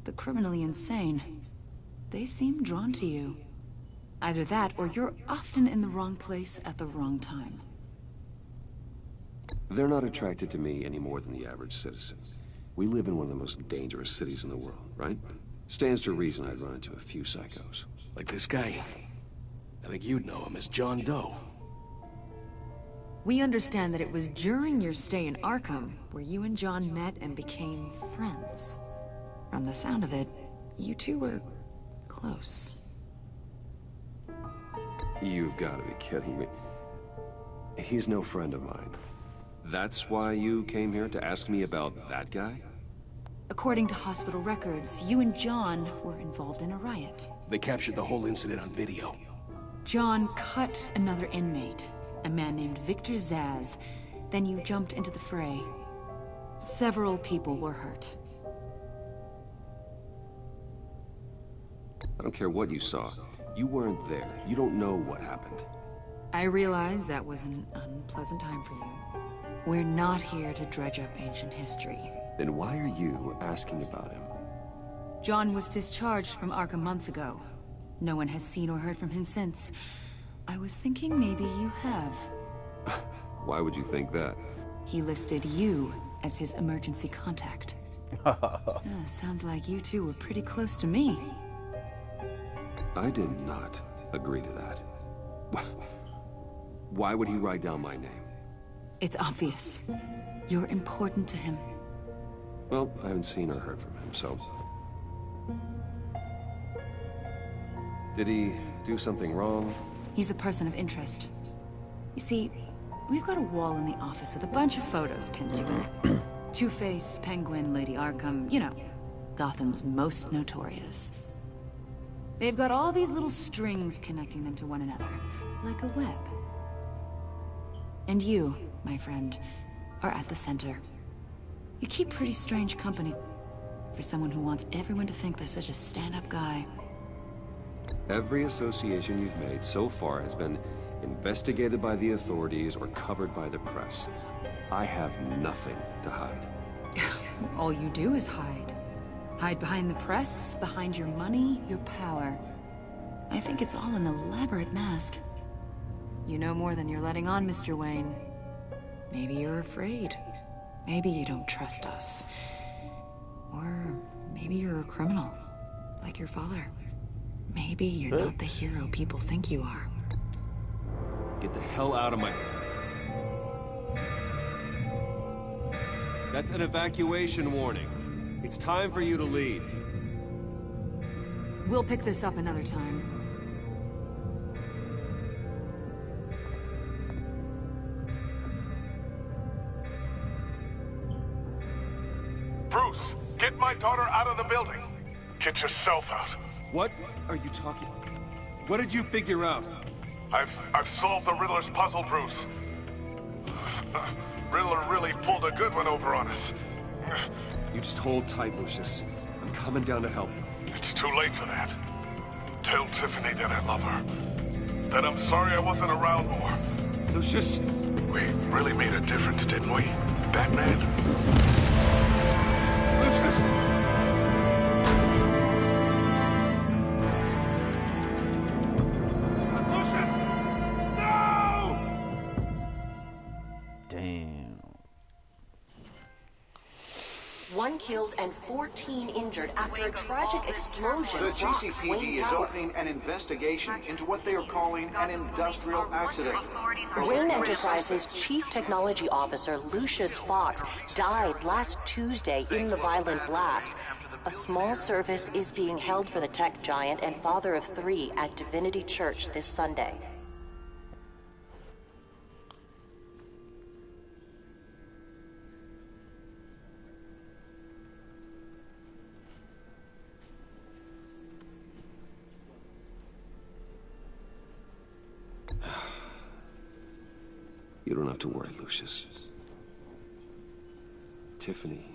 The criminally insane, they seem drawn to you. Either that, or you're often in the wrong place at the wrong time. They're not attracted to me any more than the average citizen. We live in one of the most dangerous cities in the world, right? Stands to reason I'd run into a few psychos. Like this guy. I think you'd know him as John Doe. We understand that it was during your stay in Arkham where you and John met and became friends. From the sound of it, you two were close. You've got to be kidding me. He's no friend of mine. That's why you came here to ask me about that guy? According to hospital records, you and John were involved in a riot. They captured the whole incident on video. John cut another inmate, a man named Victor Zsasz. Then you jumped into the fray. Several people were hurt. I don't care what you saw. You weren't there. You don't know what happened. I realize that was an unpleasant time for you. We're not here to dredge up ancient history. Then why are you asking about him? John was discharged from Arkham months ago. No one has seen or heard from him since. I was thinking maybe you have. Why would you think that? He listed you as his emergency contact. Sounds like you two were pretty close to me. I did not agree to that. Why would he write down my name? It's obvious. You're important to him. Well, I haven't seen or heard from him, so... Did he do something wrong? He's a person of interest. You see, we've got a wall in the office with a bunch of photos pinned to it. Two-Face, Penguin, Lady Arkham, you know, Gotham's most notorious. They've got all these little strings connecting them to one another, like a web. And you, my friend, are at the center. You keep pretty strange company for someone who wants everyone to think they're such a stand-up guy. Every association you've made so far has been investigated by the authorities or covered by the press. I have nothing to hide. All you do is hide. Hide behind the press, behind your money, your power. I think it's all an elaborate mask. You know more than you're letting on, Mr. Wayne. Maybe you're afraid. Maybe you don't trust us. Or maybe you're a criminal, like your father. Maybe you're not the hero people think you are. Get the hell out of my... That's an evacuation warning. It's time for you to leave. We'll pick this up another time. Bruce, get my daughter out of the building. Get yourself out. What are you talking? What did you figure out? I've solved the Riddler's puzzle, Bruce. Riddler really pulled a good one over on us. You just hold tight, Lucius. I'm coming down to help you. It's too late for that. Tell Tiffany that I love her. That I'm sorry I wasn't around more. Lucius! We really made a difference, didn't we, Batman? Lucius! Damn. 1 killed and 14 injured after a tragic explosion The rocks GCPD Wayne is Tower. opening an investigation into what they are calling an industrial accident. Wayne Enterprises' Chief Technology Officer Lucius Fox died last Tuesday in the violent blast. A small service is being held for the tech giant and father of 3 at Divinity Church this Sunday. You don't have to worry, Lucius. Tiffany,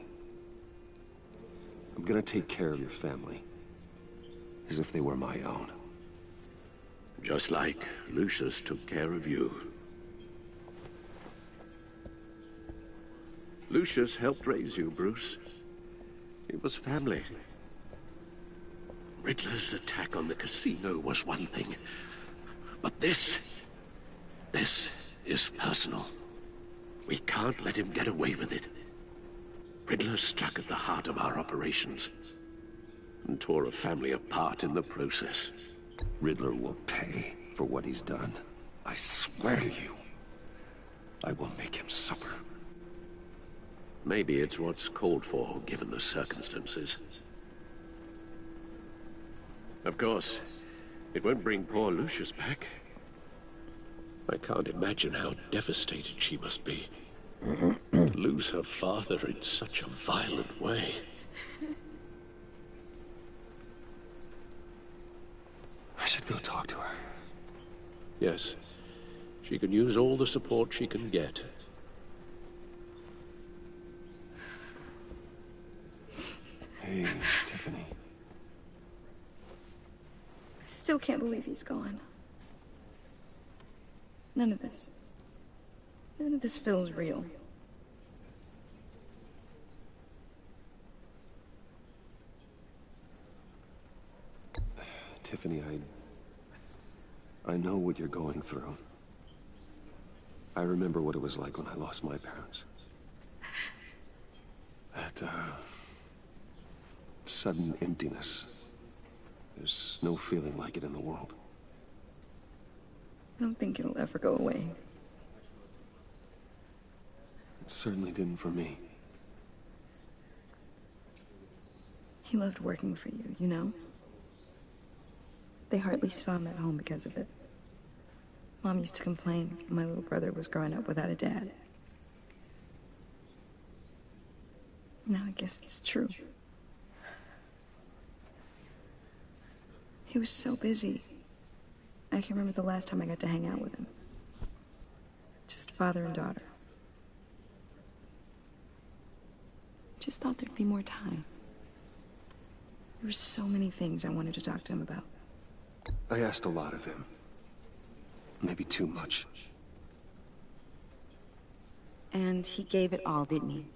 I'm gonna take care of your family. As if they were my own. Just like Lucius took care of you. Lucius helped raise you, Bruce. It was family. Riddler's attack on the casino was one thing. But this is personal. We can't let him get away with it. Riddler struck at the heart of our operations and tore a family apart in the process. Riddler will pay for what he's done. I swear to you, I will make him suffer. Maybe it's what's called for, given the circumstances. Of course, it won't bring poor Lucius back. I can't imagine how devastated she must be. To lose her father in such a violent way. I should go talk to her. Yes, she can use all the support she can get. Hey, Tiffany. I still can't believe he's gone. None of this feels real. Tiffany, I know what you're going through. I remember what it was like when I lost my parents. That, sudden emptiness. There's no feeling like it in the world. I don't think it'll ever go away. It certainly didn't for me. He loved working for you, you know? They hardly saw him at home because of it. Mom used to complain my little brother was growing up without a dad. Now I guess it's true. He was so busy. I can remember the last time I got to hang out with him. Just father and daughter. Just thought there'd be more time. There were so many things I wanted to talk to him about. I asked a lot of him. Maybe too much. And he gave it all, didn't he?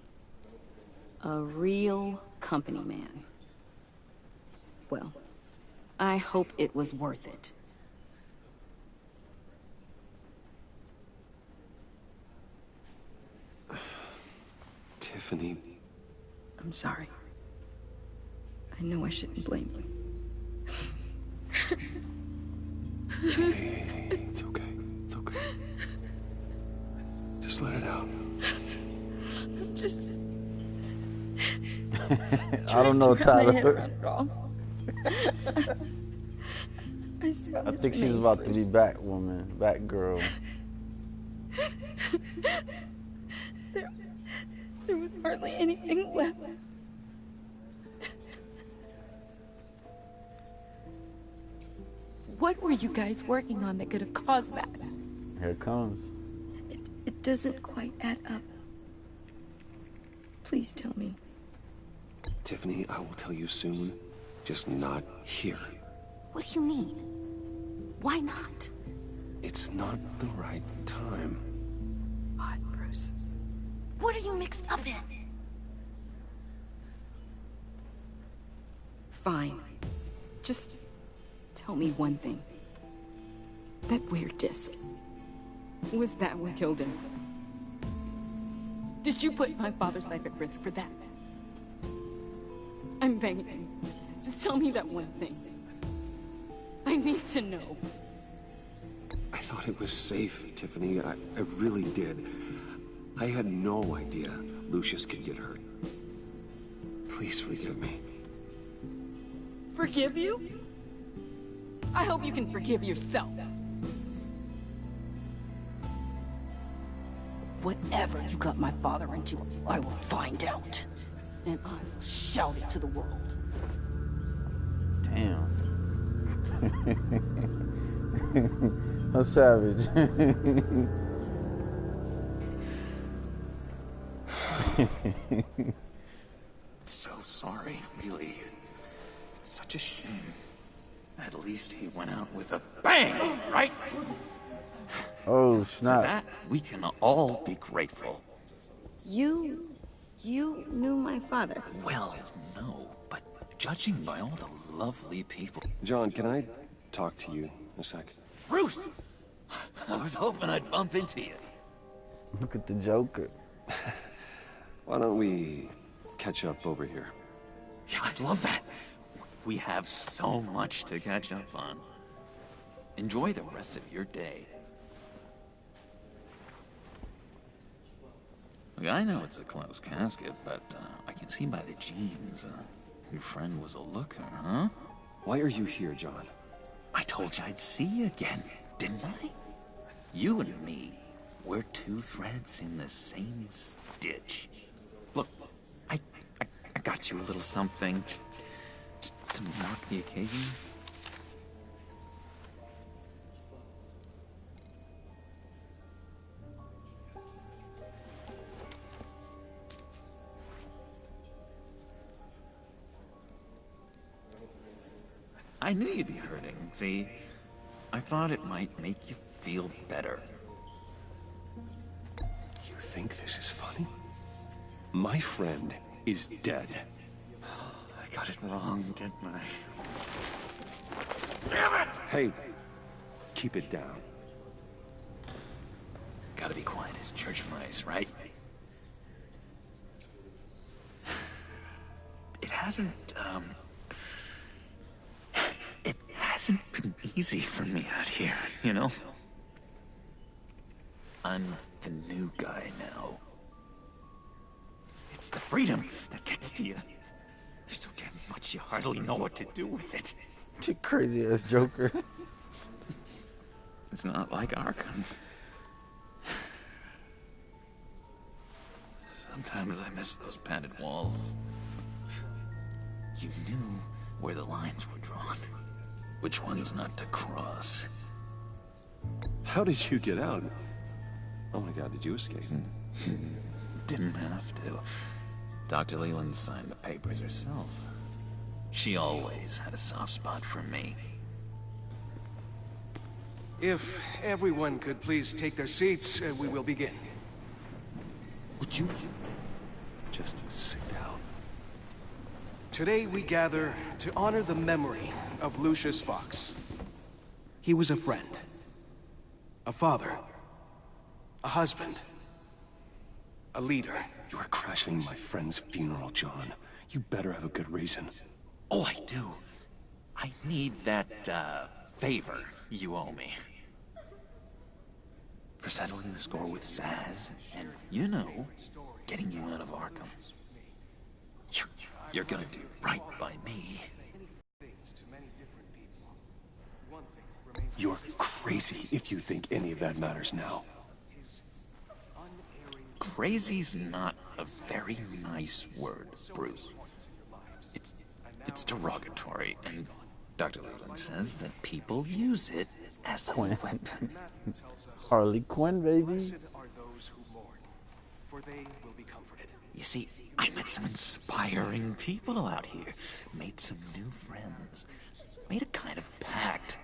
A real company man. Well, I hope it was worth it. Tiffany. I'm sorry. I know I shouldn't blame you. Hey, it's okay. It's okay. Just let it out. I'm just... I don't know, Tyler. I think she's about to be Batwoman, Batgirl. There was hardly anything left. What were you guys working on that could have caused that? Here it comes. It doesn't quite add up. Please tell me. Tiffany, I will tell you soon. Just not here. What do you mean? Why not? It's not the right time. What, Bruce? What are you mixed up in? Fine. Just tell me one thing. That weird disc. Was that what killed him? Did you put my father's life at risk for that? I'm begging you. Just tell me that one thing. I need to know. I thought it was safe, Tiffany. I really did. I had no idea Lucius could get hurt. Please forgive me. Forgive you? I hope you can forgive yourself. Whatever you got my father into, I will find out. And I will shout it to the world. Damn. A savage. So sorry, really. It's such a shame. At least he went out with a bang, right? Oh, For snap. that, we can all be grateful. You knew my father. Well, no, but judging by all the lovely people... John, can I talk to you a sec? Bruce! I was hoping I'd bump into you. Look at the Joker. Why don't we catch up over here? Yeah, I'd love that. We have so much to catch up on. Enjoy the rest of your day. Look, I know it's a closed casket, but I can see by the jeans, your friend was a looker, huh? Why are you here, John? I told you I'd see you again, didn't I? You and me, we're two threads in the same stitch. Look, I got you a little something, just to mark the occasion. I knew you'd be hurting, see? I thought it might make you feel better. You think this is funny? My friend is dead. I got it wrong, didn't I? Damn it! Hey, keep it down. Gotta be quiet as church mice, right? It hasn't been easy for me out here, you know? I'm the new guy now. It's the freedom that gets to you. There's so damn much you hardly know what to do with it. You crazy ass Joker. It's not like Arkham. Sometimes I miss those padded walls. You knew where the lines were drawn. Which ones not to cross. How did you get out? Oh my god, did you escape? Didn't have to. Dr. Leland signed the papers herself. She always had a soft spot for me. If everyone could please take their seats, we will begin. Would you just sit down? Today we gather to honor the memory of Lucius Fox. He was a friend, a father, a husband, a leader. You are crashing my friend's funeral, John. You better have a good reason. Oh, I do. I need that, favor you owe me. For settling the score with Zaz, and, you know, getting you out of Arkham. You're gonna do right by me. You're crazy if you think any of that matters now. Crazy's not a very nice word, Bruce. It's derogatory, and Dr. Leland says that people use it as a weapon. Harley Quinn, baby. for they will be comforted. You see, I met some inspiring people out here. Made some new friends. Made a kind of pact.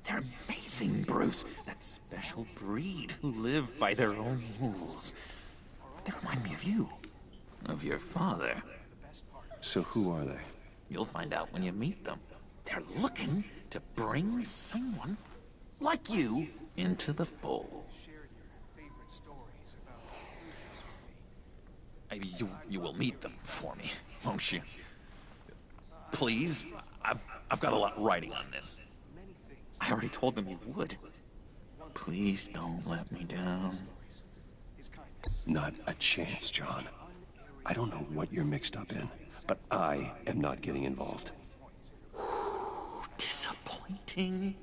They're amazing, Bruce. That special breed who live by their own rules. They remind me of you. Of your father. So who are they? You'll find out when you meet them. They're looking to bring someone like you into the fold. You will meet them for me, won't you? Please? I've got a lot riding on this. I already told them you would. Please don't let me down. Not a chance, John. I don't know what you're mixed up in, but I am not getting involved. Disappointing.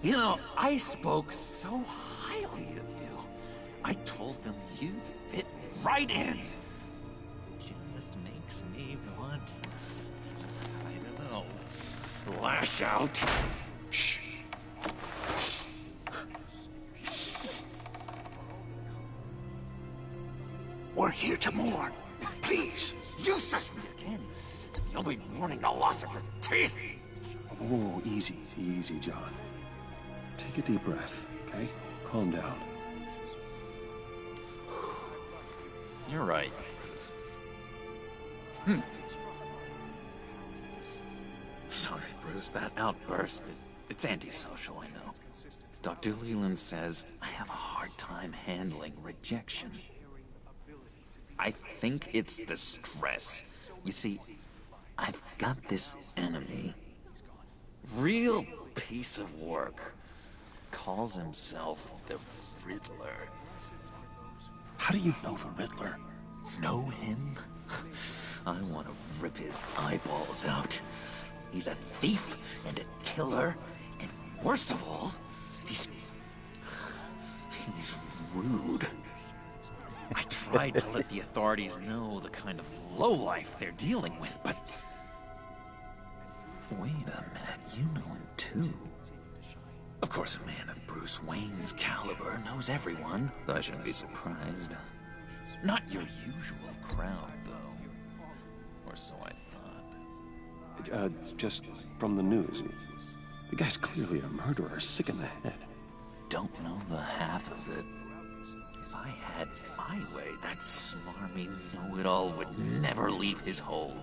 You know, I spoke so highly of you. I told them you'd fit right in. Just makes me want, I don't know, lash out. Shh. We're here to mourn. Please. You shush me again. You'll be mourning the loss of your teeth. Oh, easy, easy, John. Take a deep breath, okay? Calm down. You're right. Sorry, Bruce, that outburst, it's antisocial, I know. Dr. Leland says I have a hard time handling rejection. I think it's the stress. You see, I've got this enemy. Real piece of work. Calls himself the Riddler. How do you know the Riddler? Know him? I want to rip his eyeballs out. He's a thief and a killer, and worst of all, he's rude. I tried to let the authorities know the kind of lowlife they're dealing with, but... Wait a minute, you know him too. Of course, a man of Bruce Wayne's caliber knows everyone, but I shouldn't be surprised. Not your usual crowd, though. Or so I thought. Just from the news. The guy's clearly a murderer, sick in the head. Don't know the half of it. If I had my way, that smarmy know-it-all would never leave his hole.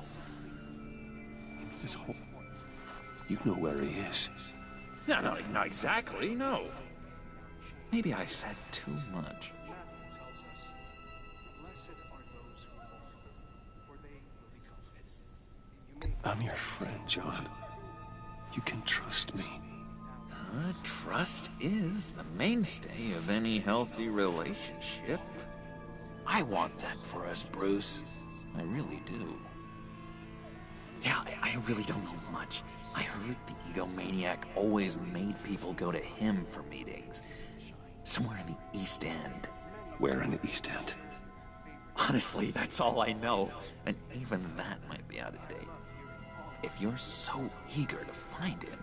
His hole? You know where he is. No, not exactly, no. Maybe I said too much. I'm your friend, John. You can trust me. Trust is the mainstay of any healthy relationship. I want that for us, Bruce. I really do. Yeah, I really don't know much. I heard the egomaniac always made people go to him for meetings. Somewhere in the East End. Where in the East End? Honestly, that's all I know. And even that might be out of date. If you're so eager to find him,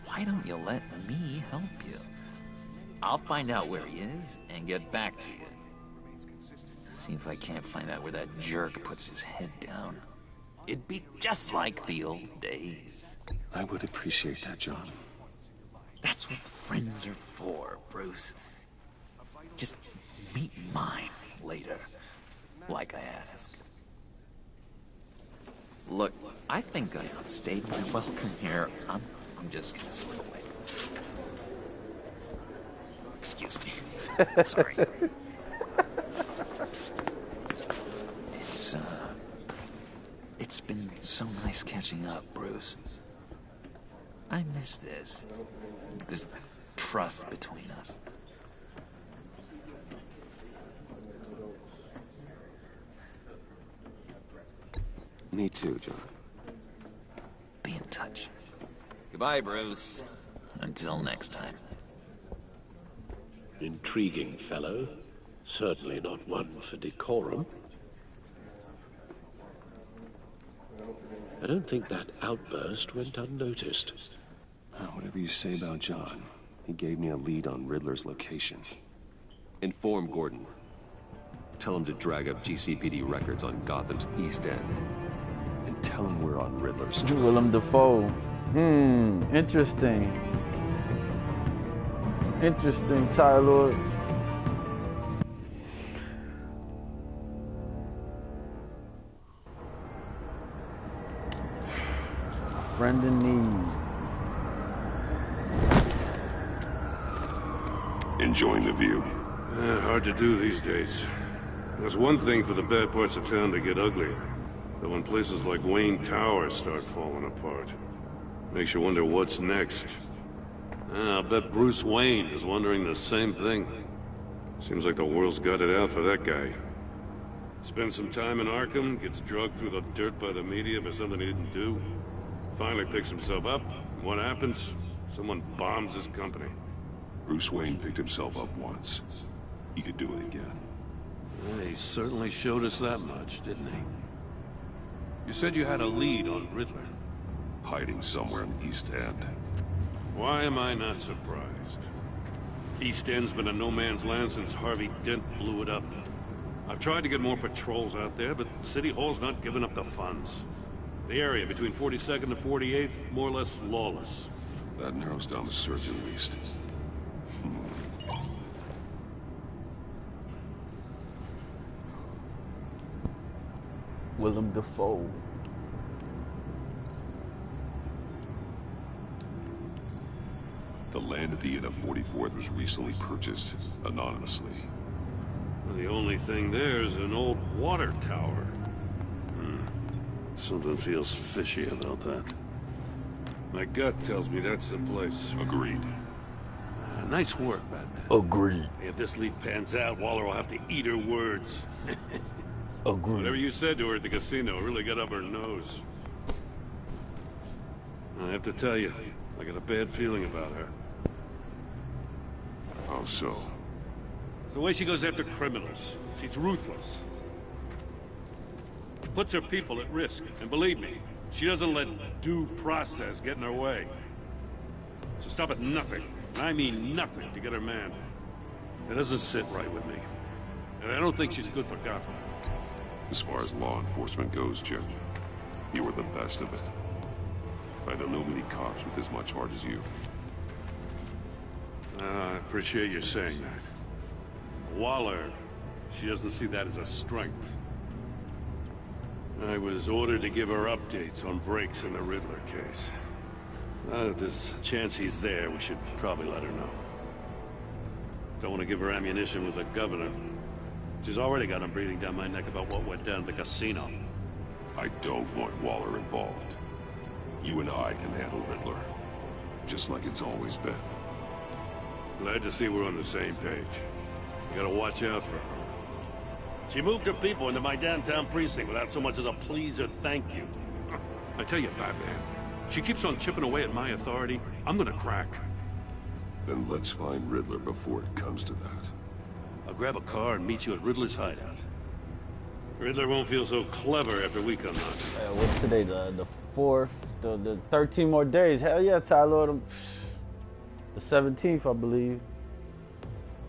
why don't you let me help you? I'll find out where he is and get back to you. See if I can't find out where that jerk puts his head down. It'd be just like the old days. I would appreciate that, John. That's what friends are for, Bruce. Just meet mine later, like I asked. Look, I think I outstayed my welcome here. I'm just gonna slip away. Excuse me. Sorry. It's been so nice catching up, Bruce. I miss this trust between us. Me too, John. Be in touch. Goodbye, Bruce. Until next time. Intriguing fellow. Certainly not one for decorum. I don't think that outburst went unnoticed. Whatever you say about John, He gave me a lead on Riddler's location. Inform Gordon. Tell him to drag up GCPD records on Gotham's East End. And tell him we're on Riddler's trail. Willem Dafoe. Interesting. Interesting, Tyler. Friend in need. Enjoying the view. Hard to do these days. There's one thing for the bad parts of town to get ugly. But when places like Wayne Tower start falling apart, makes you wonder what's next. I'll bet Bruce Wayne is wondering the same thing. Seems like the world's got it out for that guy. Spends some time in Arkham, gets drugged through the dirt by the media for something he didn't do. Finally picks himself up. What happens? Someone bombs his company. Bruce Wayne picked himself up once. He could do it again. He certainly showed us that much, didn't he? You said you had a lead on Riddler. Hiding somewhere in the East End. Why am I not surprised? East End's been a no-man's land since Harvey Dent blew it up. I've tried to get more patrols out there, but City Hall's not giving up the funds. The area between 42nd and 48th, more or less lawless. That narrows down the search at least. Willem Dafoe. The land at the end of 44th was recently purchased, anonymously. The only thing there is an old water tower. Something feels fishy about that. My gut tells me that's the place. Agreed. Nice work, Batman. Agreed. If this lead pans out, Waller will have to eat her words. Agreed. Whatever you said to her at the casino really got up her nose. I have to tell you, I got a bad feeling about her. How so? It's the way she goes after criminals. She's ruthless. Puts her people at risk, and believe me, she doesn't let due process get in her way. She'll stop at nothing, and I mean nothing, to get her man. It doesn't sit right with me. And I don't think she's good for Gotham. As far as law enforcement goes, Jim, you were the best of it. I don't know many cops with as much heart as you. I appreciate you saying that. Waller, she doesn't see that as a strength. I was ordered to give her updates on breaks in the Riddler case. If there's a chance he's there, we should probably let her know. Don't want to give her ammunition with the governor. She's already got him breathing down my neck about what went down at the casino. I don't want Waller involved. You and I can handle Riddler, just like it's always been. Glad to see we're on the same page. You gotta watch out for her. She moved her people into my downtown precinct without so much as a please or thank you. I tell you, Batman, she keeps on chipping away at my authority. I'm gonna crack. Then let's find Riddler before it comes to that. I'll grab a car and meet you at Riddler's hideout. Riddler won't feel so clever after we come knocking. What's today? The 4th? The 13 more days. Hell yeah, Tyler. The 17th, I believe.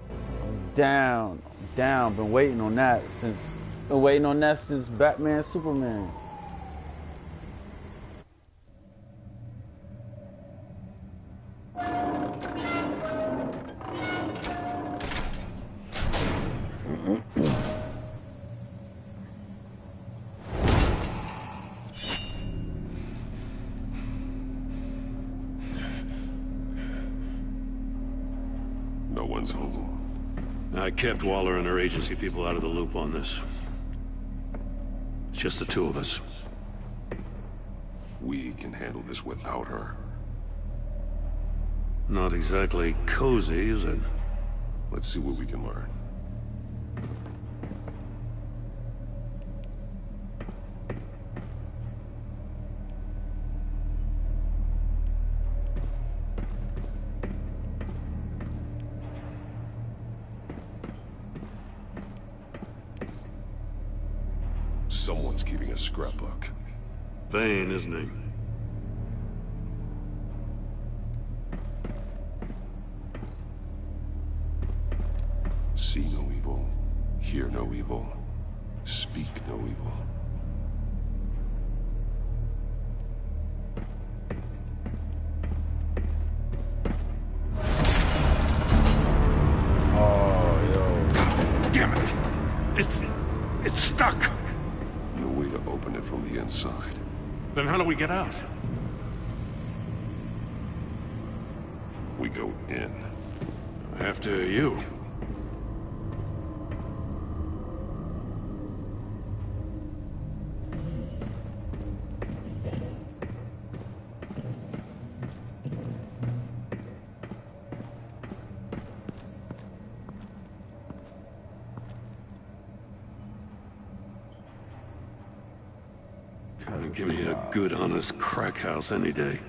I'm down. Been waiting on that since Batman, Superman. No one's home. I kept Waller and her agency people out of the loop on this. It's just the two of us. We can handle this without her. Not exactly cozy, is it? Let's see what we can learn. Someone's keeping a scrapbook. Vain, isn't he? See no evil, hear no evil, speak no evil. Oh, yo. Damn it! It's stuck! No way to open it from the inside. Then how do we get out? We go in. After you. Give me a good, honest crack house any day.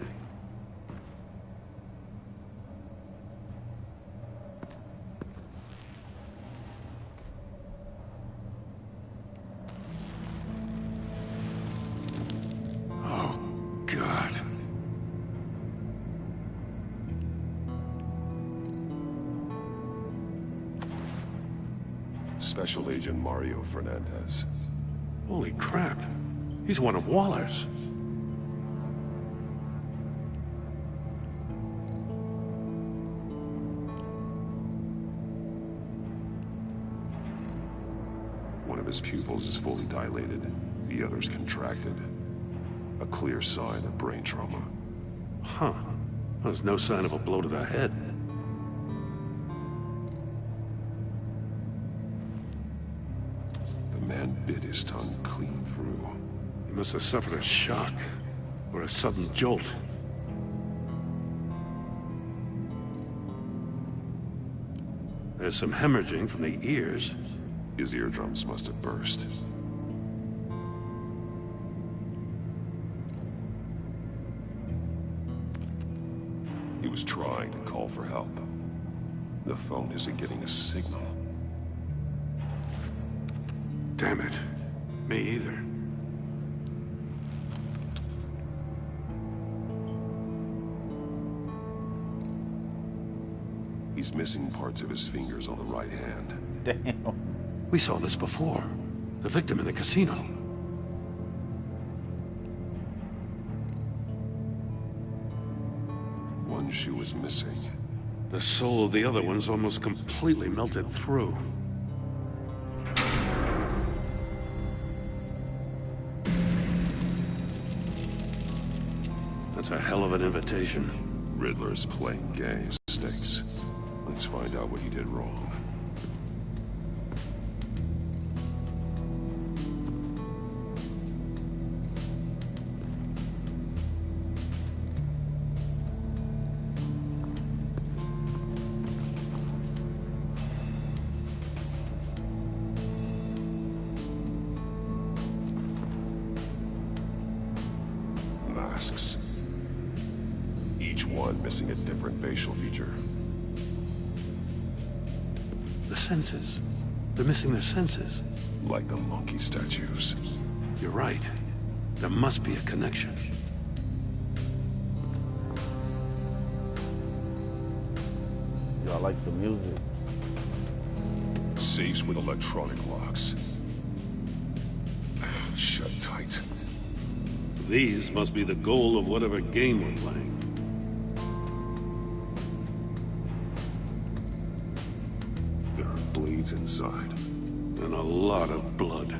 Oh, God. Special Agent Mario Fernandez. Holy crap. He's one of Waller's. One of his pupils is fully dilated, the other's contracted. A clear sign of brain trauma. Huh. There's no sign of a blow to the head. The man bit his tongue clean through. He must have suffered a shock, or a sudden jolt. There's some hemorrhaging from the ears. His eardrums must have burst. He was trying to call for help. The phone isn't getting a signal. Damn it. Me either. He's missing parts of his fingers on the right hand. Damn. We saw this before. The victim in the casino. One shoe is missing. The sole of the other one's almost completely melted through. That's a hell of an invitation. Riddler's playing games. Stinks. Let's find out what he did wrong. Masks. Each one missing a different facial feature. The senses. They're missing their senses. Like the monkey statues. You're right. There must be a connection. Yo, I like the music. Safes with electronic locks. Shut tight. These must be the goal of whatever game we're playing. There are blades inside. And a lot of blood.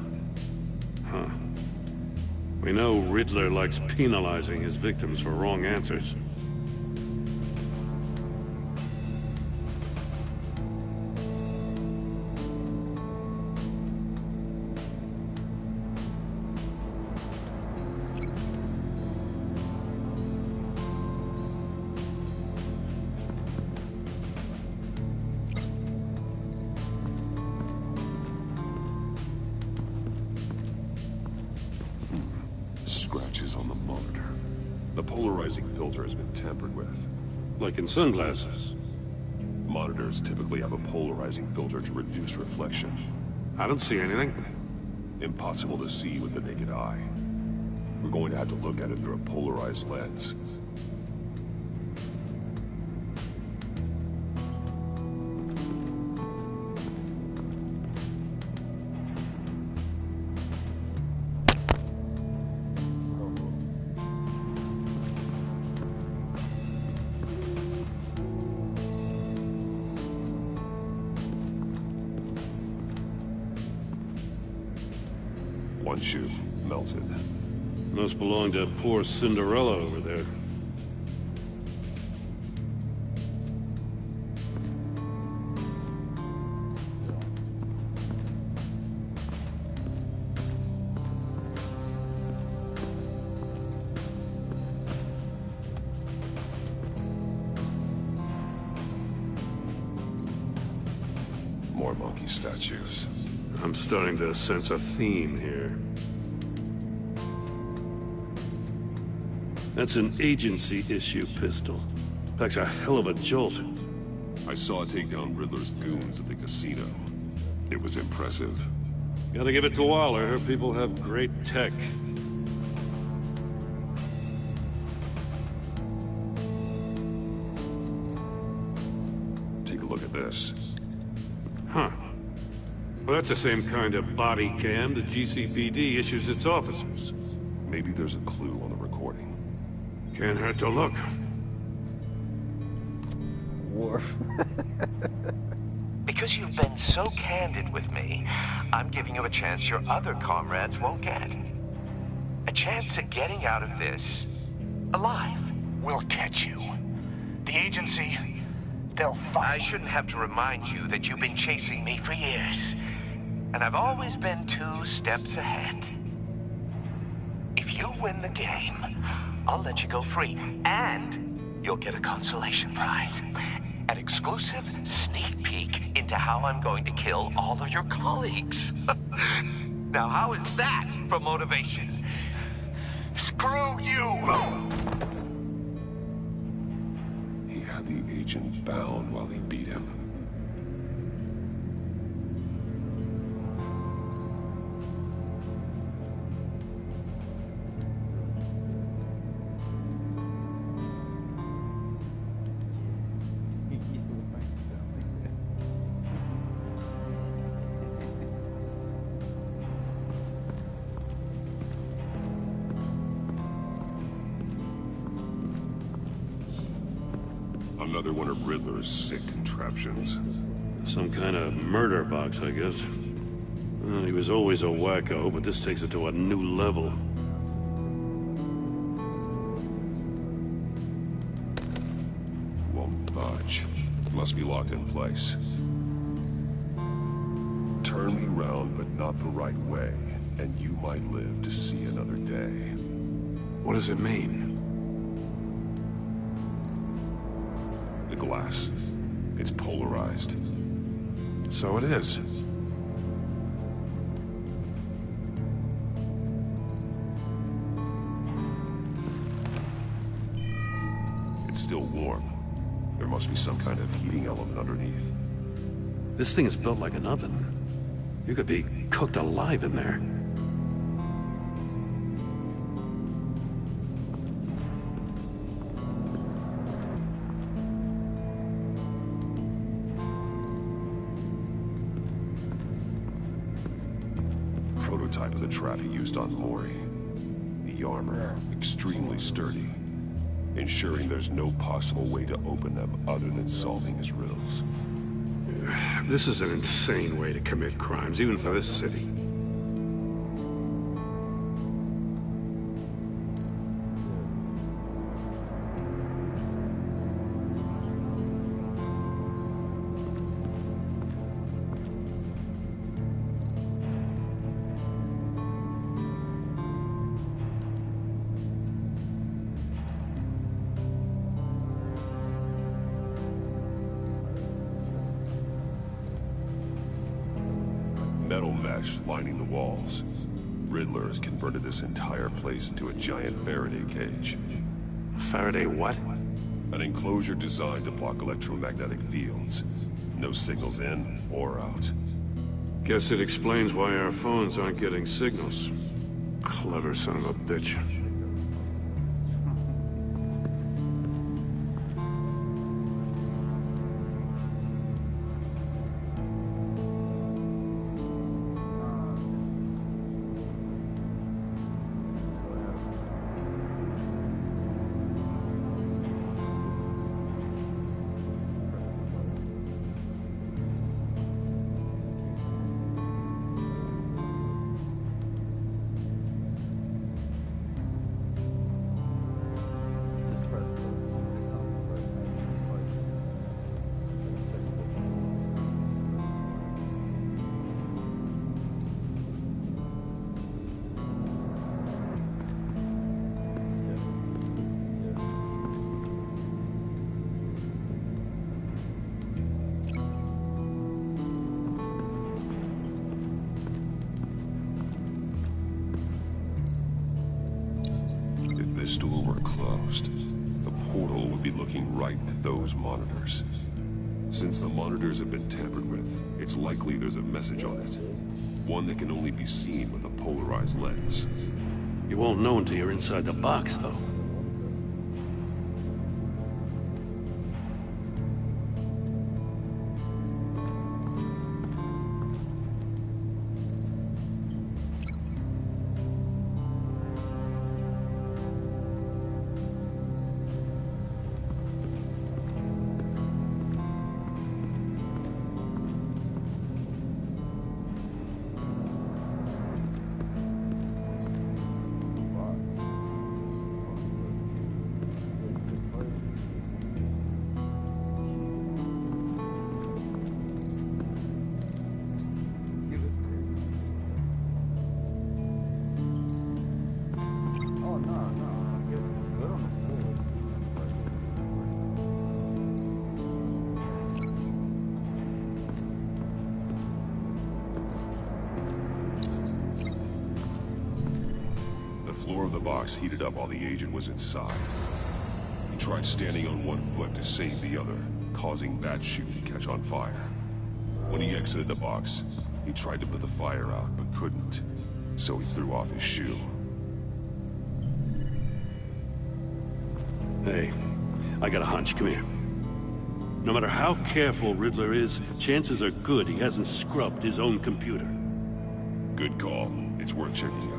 Huh. We know Riddler likes penalizing his victims for wrong answers. Scratches on the monitor. The polarizing filter has been tampered with. Like in sunglasses. Monitors typically have a polarizing filter to reduce reflection. I don't see anything. Impossible to see with the naked eye. We're going to have to look at it through a polarized lens. One shoe, melted. Must belong to poor Cinderella over there. More monkey statues. I'm starting to sense a theme here. That's an agency-issue pistol. Packs a hell of a jolt. I saw it take down Riddler's goons at the casino. It was impressive. Gotta give it to Waller. Her people have great tech. Take a look at this. Huh. Well, that's the same kind of body cam the GCPD issues its officers. Maybe there's a clue on the recording. Can't hurt to look. War. Because you've been so candid with me, I'm giving you a chance your other comrades won't get. A chance at getting out of this alive. We'll catch you. The agency, they'll find... I shouldn't have to remind you that you've been chasing me for years. And I've always been 2 steps ahead. If you win the game, I'll let you go free. And you'll get a consolation prize. An exclusive sneak peek into how I'm going to kill all of your colleagues. Now, how is that for motivation? Screw you! He had the agent bound while he beat him. Another one of Riddler's sick contraptions. Some kind of murder box, I guess. Well, he was always a wacko, but this takes it to a new level. Won't budge. Must be locked in place. Turn me round, but not the right way, and you might live to see another day. What does it mean? The glass. It's polarized. So it is. It's still warm. There must be some kind of heating element underneath. This thing is built like an oven. You could be cooked alive in there. Prototype of the trap he used on Mori. The armor, extremely sturdy, ensuring there's no possible way to open them other than solving his riddles. This is an insane way to commit crimes, even for this city. Metal mesh lining the walls. Riddler has converted this entire place into a giant Faraday cage. Faraday what? An enclosure designed to block electromagnetic fields. No signals in or out. Guess it explains why our phones aren't getting signals. Clever son of a bitch. store were closed, the portal would be looking right at those monitors. Since the monitors have been tampered with, it's likely there's a message on it. One that can only be seen with a polarized lens. You won't know until you're inside the box, though. The floor of the box heated up while the agent was inside. He tried standing on one foot to save the other, causing that shoe to catch on fire. When he exited the box, he tried to put the fire out, but couldn't, so he threw off his shoe. Hey, I got a hunch. Come here. No matter how careful Riddler is, chances are good he hasn't scrubbed his own computer. Good call. It's worth checking out.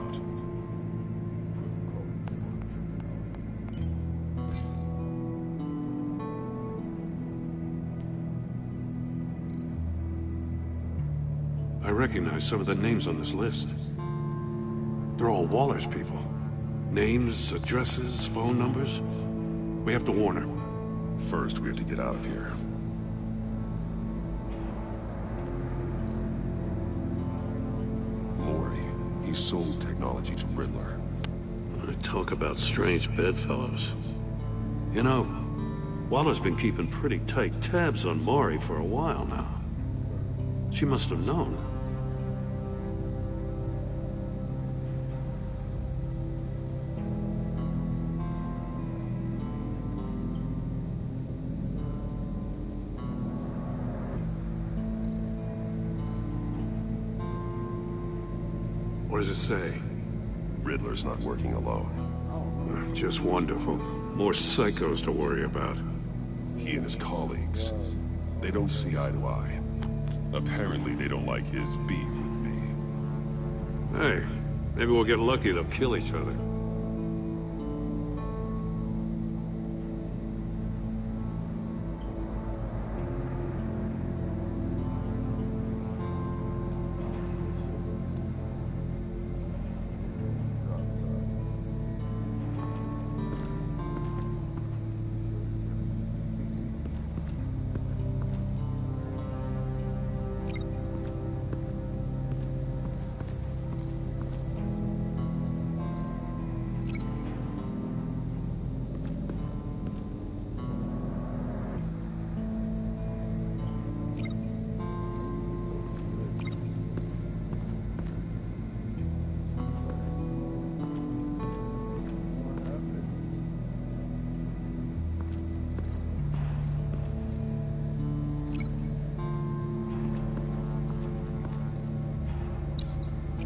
I recognize some of the names on this list. They're all Waller's people. Names, addresses, phone numbers. We have to warn her. First, we have to get out of here. Maury, he sold technology to Riddler. Talk about strange bedfellows. You know, Waller's been keeping pretty tight tabs on Maury for a while now. She must have known. What does it say? Riddler's not working alone. Just wonderful. More psychos to worry about. He and his colleagues, they don't see eye to eye. Apparently they don't like his beef with me. Hey, maybe we'll get lucky they'll kill each other.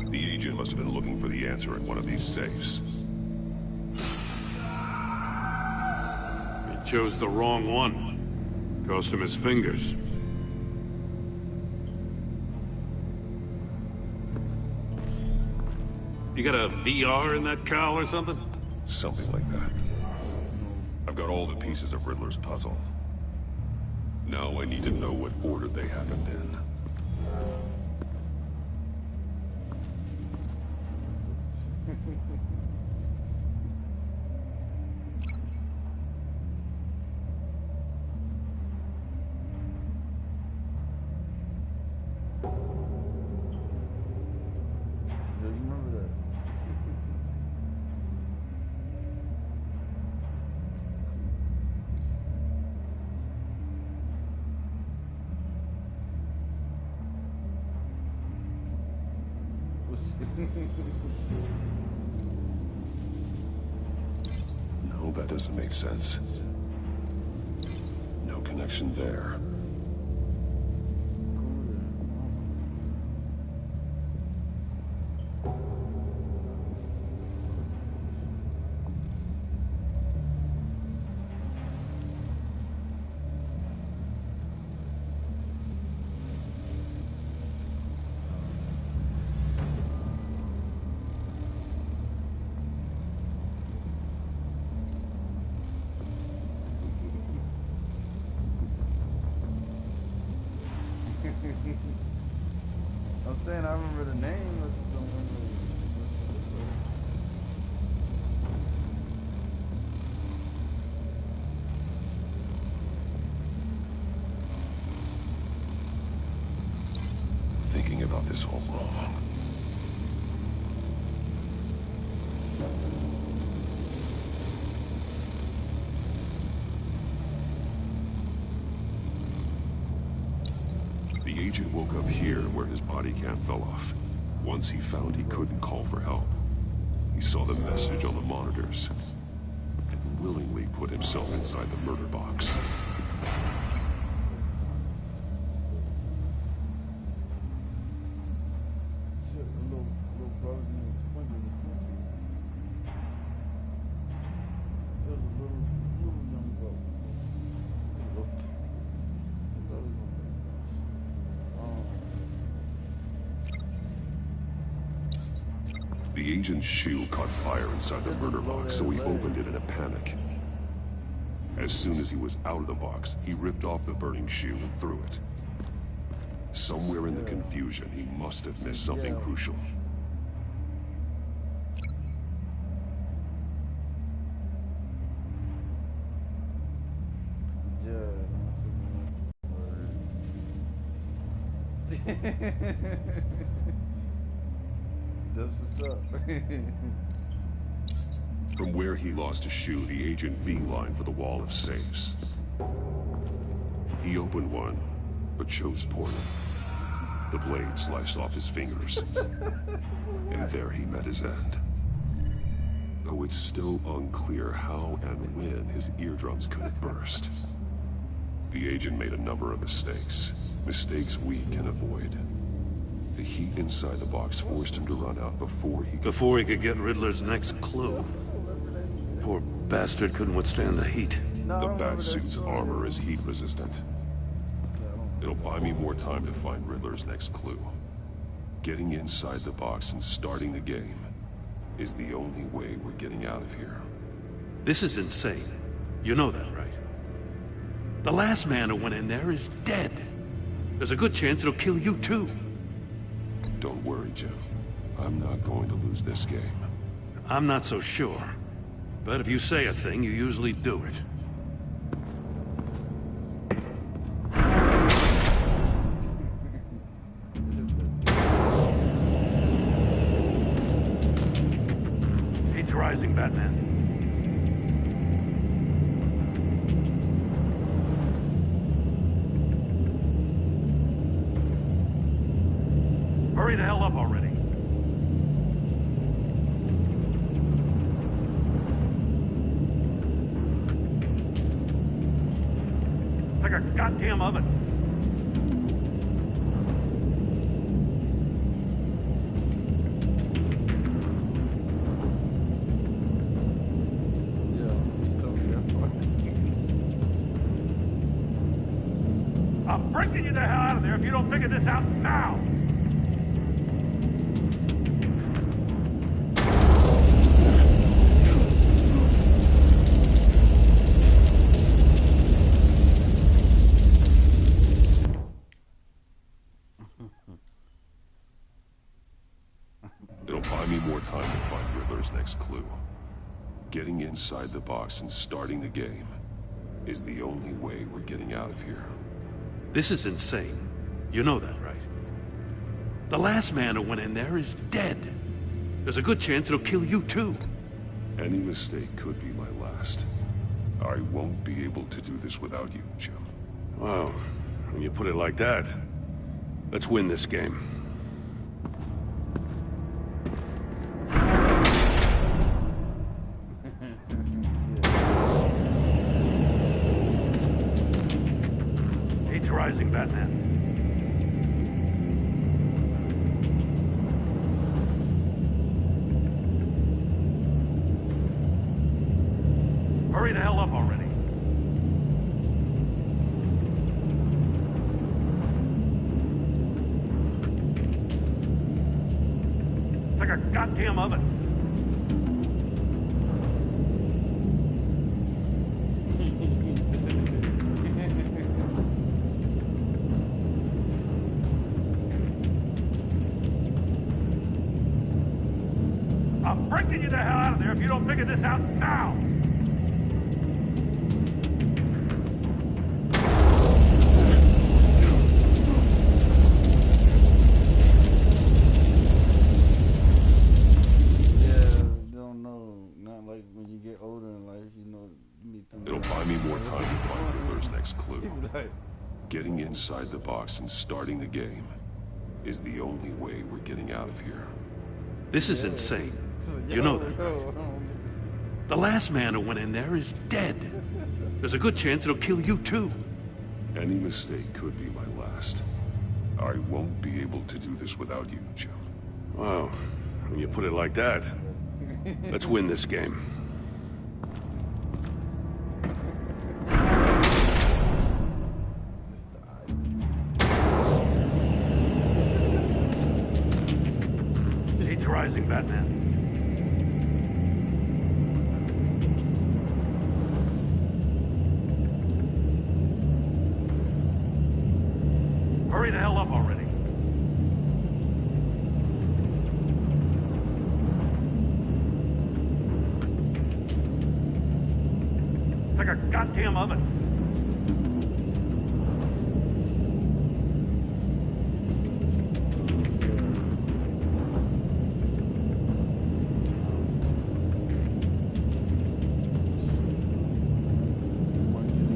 The agent must have been looking for the answer in one of these safes. He chose the wrong one. Cost him his fingers. You got a VR in that cowl or something? Something like that. I've got all the pieces of Riddler's puzzle. Now I need to know what order they happened in. No, that doesn't make sense. No connection there. I'm saying I remember the name, I just don't remember. Thinking about this all wrong. The agent woke up here where his body cam fell off. Once he found he couldn't call for help, he saw the message on the monitors and willingly put himself inside the murder box. The agent's shoe caught fire inside the murder box, so he opened it in a panic. As soon as he was out of the box, he ripped off the burning shoe and threw it. Somewhere in the confusion, he must have missed something crucial. That's what's up. From where he lost a shoe, the agent beelined for the wall of safes. He opened one, but chose poorly. The blade sliced off his fingers. And there he met his end. Though it's still unclear how and when his eardrums could have burst. The agent made a number of mistakes. Mistakes we can avoid. The heat inside the box forced him to run out before he could get Riddler's next clue. Poor bastard couldn't withstand the heat. The Batsuit's armor is heat resistant. It'll buy me more time to find Riddler's next clue. Getting inside the box and starting the game is the only way we're getting out of here. This is insane. You know that, right? The last man who went in there is dead. There's a good chance it'll kill you too. Don't worry, Jim. I'm not going to lose this game. I'm not so sure. But if you say a thing, you usually do it. Heat's rising, Batman. Hurry the hell up already. Like a goddamn oven. I'm breaking you the hell out of there if you don't figure this out now! It'll buy me more time to find Riddler's next clue. Getting inside the box and starting the game is the only way we're getting out of here. This is insane. You know that, right? The last man who went in there is dead. There's a good chance it'll kill you too. Any mistake could be my last. I won't be able to do this without you, Jim. Wow, when you put it like that, let's win this game. Hurry the hell up already. It's like a goddamn oven. I'm breaking you the hell out of there if you don't figure this out now! It'll buy me more time to find Riddler's next clue. Getting inside the box and starting the game is the only way we're getting out of here. This is insane. You know that, right? The last man who went in there is dead. There's a good chance it'll kill you too. Any mistake could be my last. I won't be able to do this without you, Jim. Wow, when you put it like that, let's win this game. He's rising, Batman. Hurry the hell up already. It's like a goddamn oven.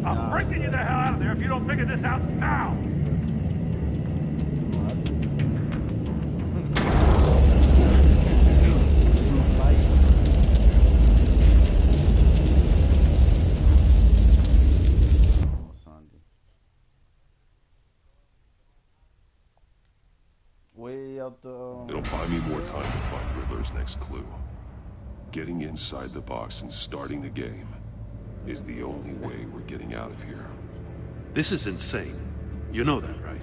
I'm breaking you the hell out of there if you don't figure this out now! Way out the... It'll buy me more time to find Riddler's next clue. Getting inside the box and starting the game is the only way we're getting out of here. This is insane. You know that, right?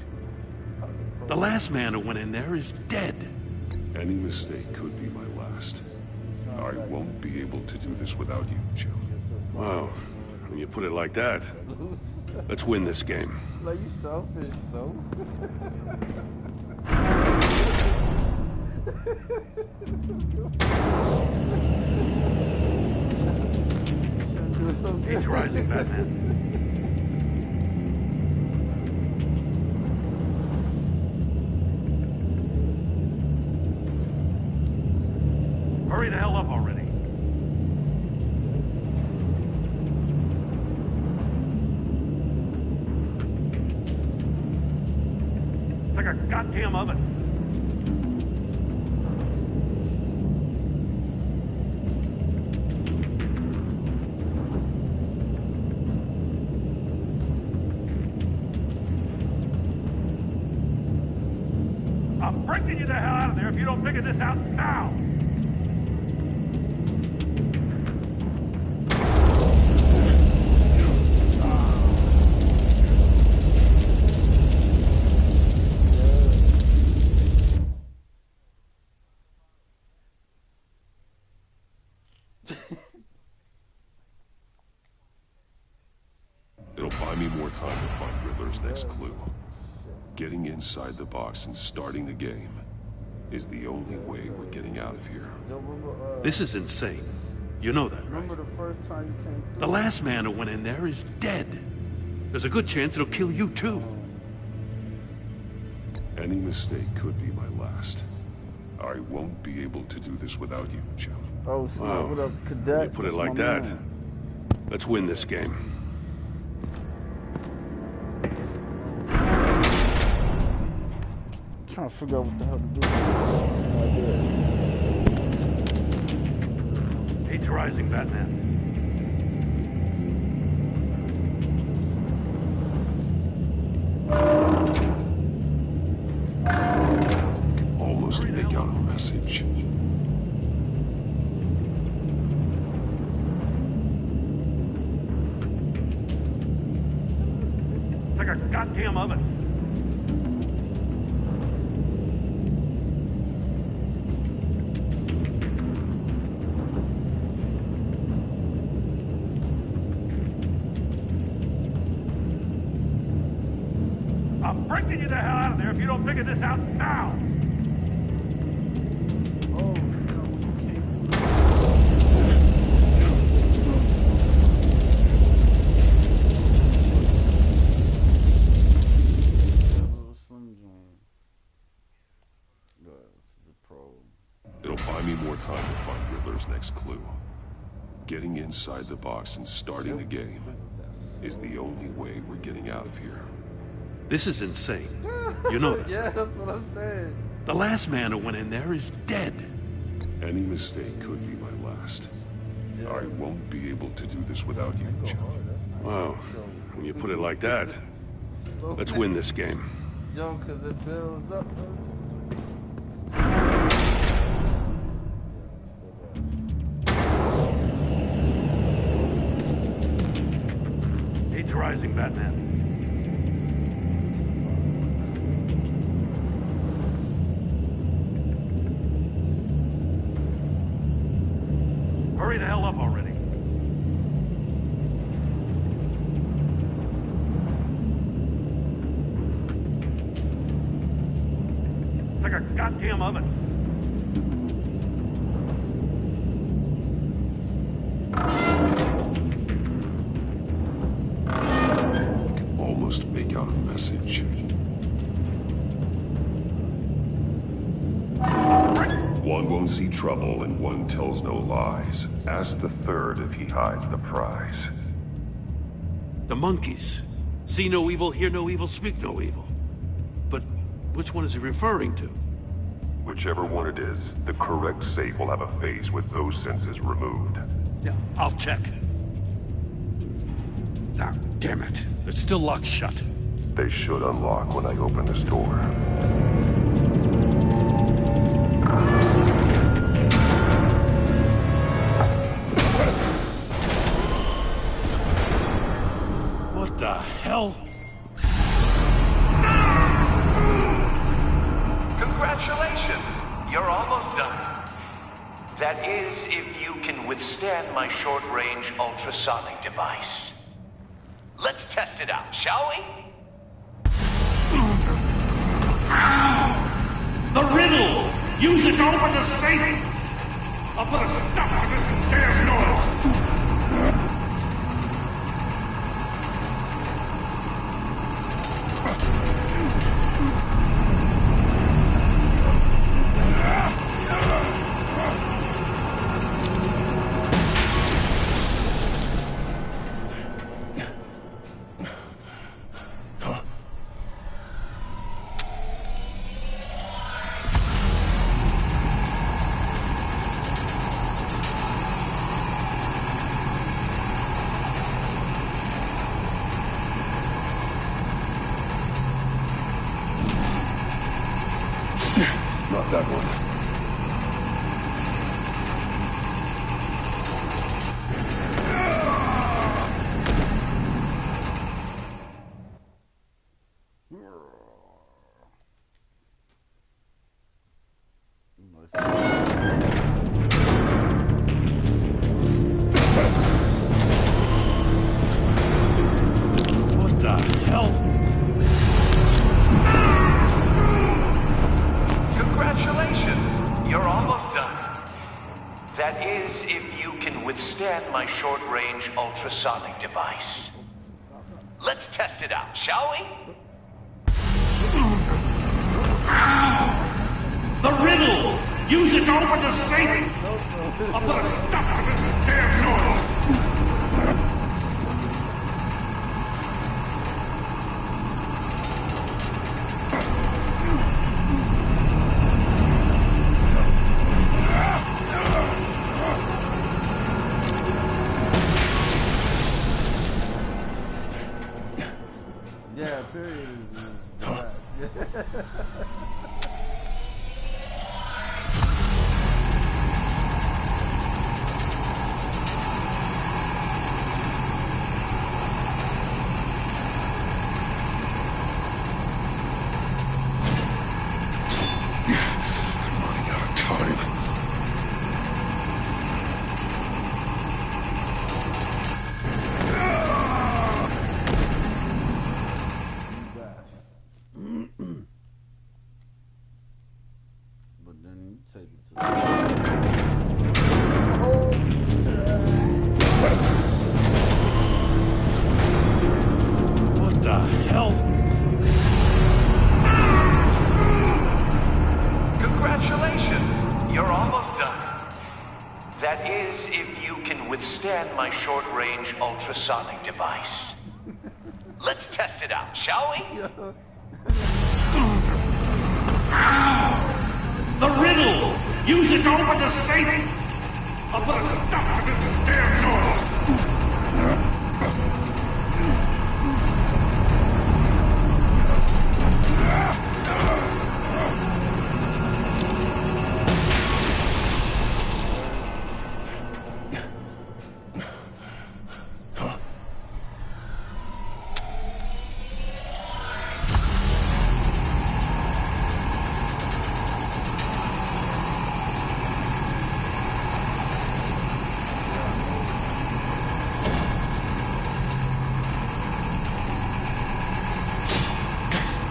The last man who went in there is dead. Any mistake could be my last. I won't be able to do this without you, Jim. Wow, when you put it like that, let's win this game. Like, you selfish, so. He's rising, Batman. Hurry the hell up already. It's like a goddamn oven. I'm breaking you the hell out of there if you don't figure this out now! It'll buy me more time to find Riddler's next clue. Getting inside the box and starting the game is the only way we're getting out of here. This is insane. You know that, right? The last man who went in there is dead. There's a good chance it'll kill you too. Any mistake could be my last. I won't be able to do this without you, Jim. Oh, so Wow, what up, when cadet? you put it That's like my that, man. let's win this game. Trying to figure out what the hell to do. He's rising, Batman. Almost make out a message. goddamn oven. I'm breaking you the hell out of there if you don't figure this out now! It'll buy me more time to find Riddler's next clue. Getting inside the box and starting the game is the only way we're getting out of here. This is insane. You know that. Yeah, that's what I'm saying. The last man who went in there is dead. Any mistake could be my last. I won't be able to do this without you, Joe. Wow, when you put it like that, let's win this game. Joe, because it builds up. He's rising, Batman. Hurry the hell up already. It's like a goddamn oven. Almost make out a message. One won't see trouble and one tells no lies. Ask the third if he hides the prize. The monkeys. See no evil, hear no evil, speak no evil. But which one is he referring to? Whichever one it is, the correct safe will have a phase with those senses removed. Yeah, I'll check. Ah, damn it. They're still locked shut. They should unlock when I open this door. What the hell? Congratulations! You're almost done. That is, if you can withstand my short-range ultrasonic device. Let's test it out, shall we? The riddle! Use it to open the safe! I'll put a stop to this damn noise! Not that one. What the hell? Congratulations! You're almost done. That is, if you can withstand my short-range ultrasonic device. Let's test it out, shall we? The riddle! Use it to open the safe! I'll put a stop to this damn noise! Yeah, period is the best. Take it to What the hell? Congratulations! You're almost done. That is, if you can withstand my short-range ultrasonic device. Let's test it out, shall we? The riddle! Use it to open the safe! I'll put a stop to this damn noise!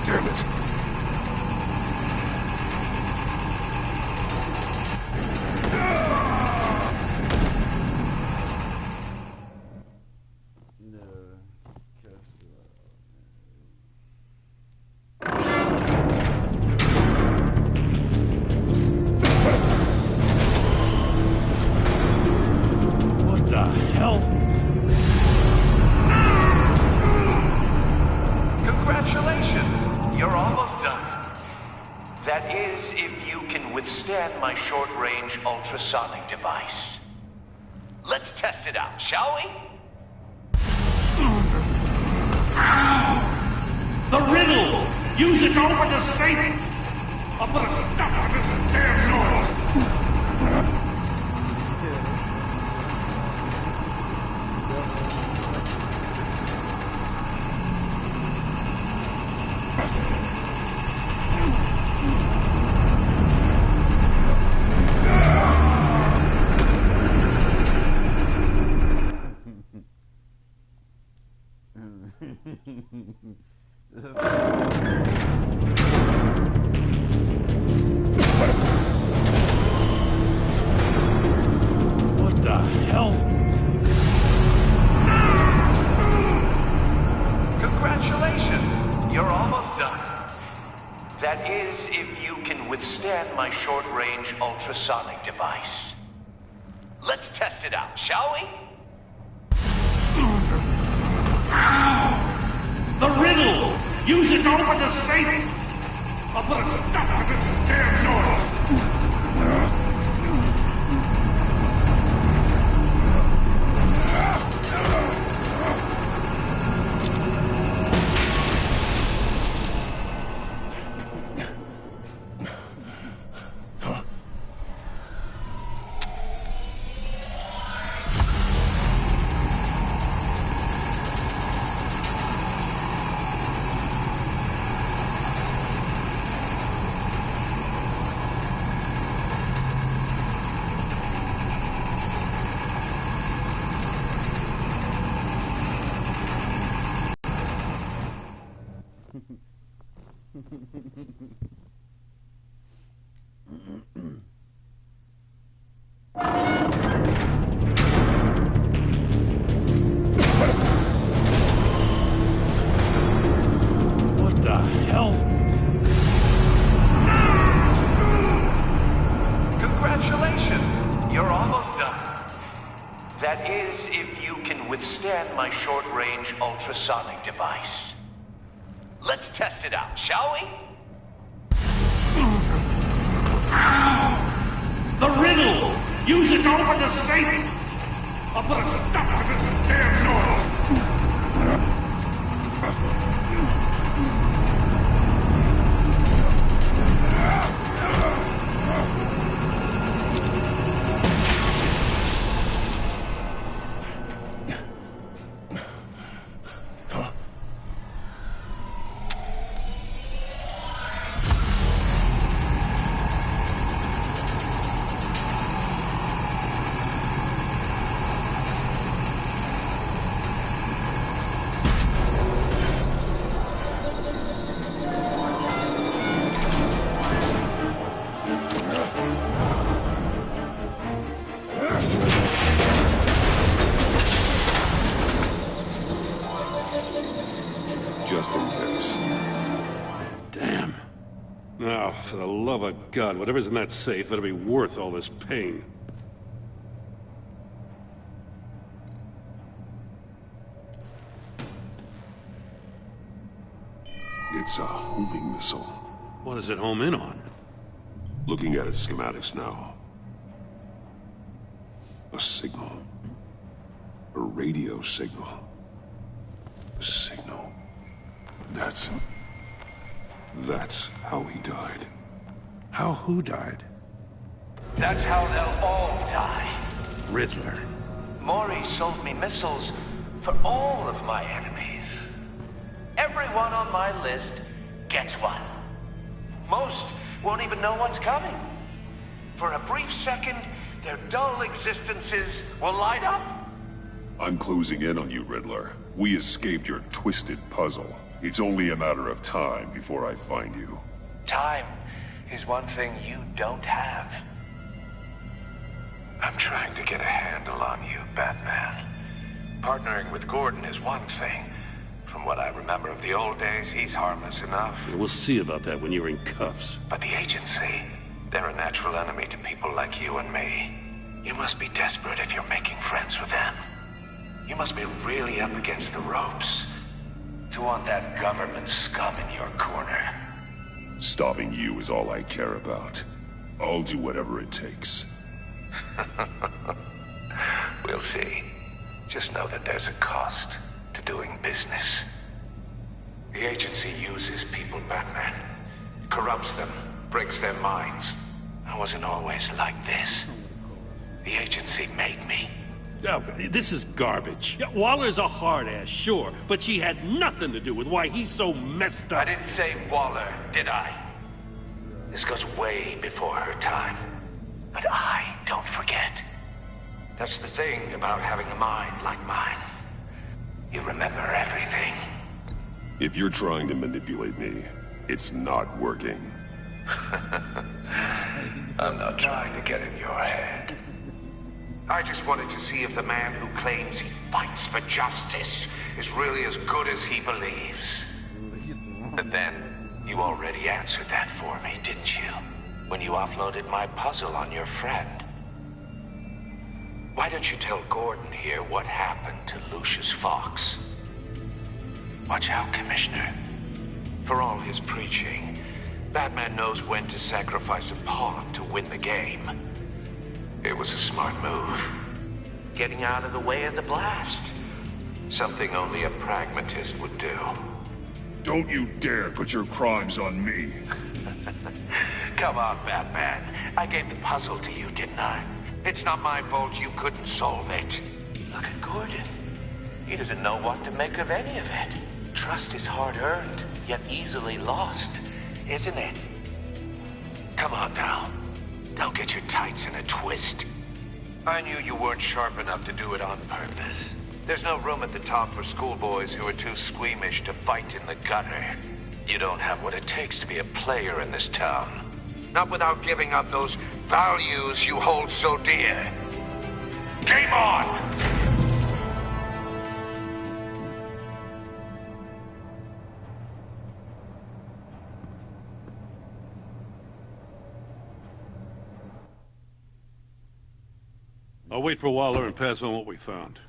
Damn it. What the hell? Congratulations! You're almost done. That is, if you can withstand my short-range ultrasonic device. Let's test it out, shall we? The riddle! Use it to open the safe! I'll put a stop to this damn noise! What the hell? Congratulations! You're almost done. That is, if you can withstand my short-range ultrasonic device. Let's test it out, shall we? The riddle! Use it to open the safe! I'll put a stop to this damn noise! What the hell? Congratulations! You're almost done. That is, if you can withstand my short-range ultrasonic device. Let's test it out, shall we? The riddle! Use it to open the safe! I'll put a stop to this damn noise! Now, for the love of God, whatever's in that safe better be worth all this pain. It's a homing missile. What does it home in on? Looking at its schematics now. A signal. A radio signal. A signal. That's how he died. How who died? That's how they'll all die. Riddler. Maury sold me missiles for all of my enemies. Everyone on my list gets one. Most won't even know what's coming. For a brief second, their dull existences will light up. I'm closing in on you, Riddler. We escaped your twisted puzzle. It's only a matter of time before I find you. Time is one thing you don't have. I'm trying to get a handle on you, Batman. Partnering with Gordon is one thing. From what I remember of the old days, he's harmless enough. We'll see about that when you're in cuffs. But the agency, they're a natural enemy to people like you and me. You must be desperate if you're making friends with them. You must be really up against the ropes to want that government scum in your corner. Stopping you is all I care about. I'll do whatever it takes. We'll see. Just know that there's a cost to doing business. The agency uses people, Batman. Corrupts them, breaks their minds. I wasn't always like this. The agency made me. Oh, this is garbage. Yeah, Waller's a hard-ass, sure, but she had nothing to do with why he's so messed up. I didn't say Waller, did I? This goes way before her time. But I don't forget. That's the thing about having a mind like mine. You remember everything. If you're trying to manipulate me, it's not working. I'm not trying to get in your head. I just wanted to see if the man who claims he fights for justice is really as good as he believes. But then, you already answered that for me, didn't you? When you offloaded my puzzle on your friend. Why don't you tell Gordon here what happened to Lucius Fox? Watch out, Commissioner. For all his preaching, Batman knows when to sacrifice a pawn to win the game. It was a smart move. Getting out of the way of the blast. Something only a pragmatist would do. Don't you dare put your crimes on me. Come on, Batman. I gave the puzzle to you, didn't I? It's not my fault you couldn't solve it. Look at Gordon. He doesn't know what to make of any of it. Trust is hard-earned, yet easily lost, isn't it? Come on now. Don't get your tights in a twist. I knew you weren't sharp enough to do it on purpose. There's no room at the top for schoolboys who are too squeamish to fight in the gutter. You don't have what it takes to be a player in this town. Not without giving up those values you hold so dear. Game on! I'll wait for Waller and pass on what we found.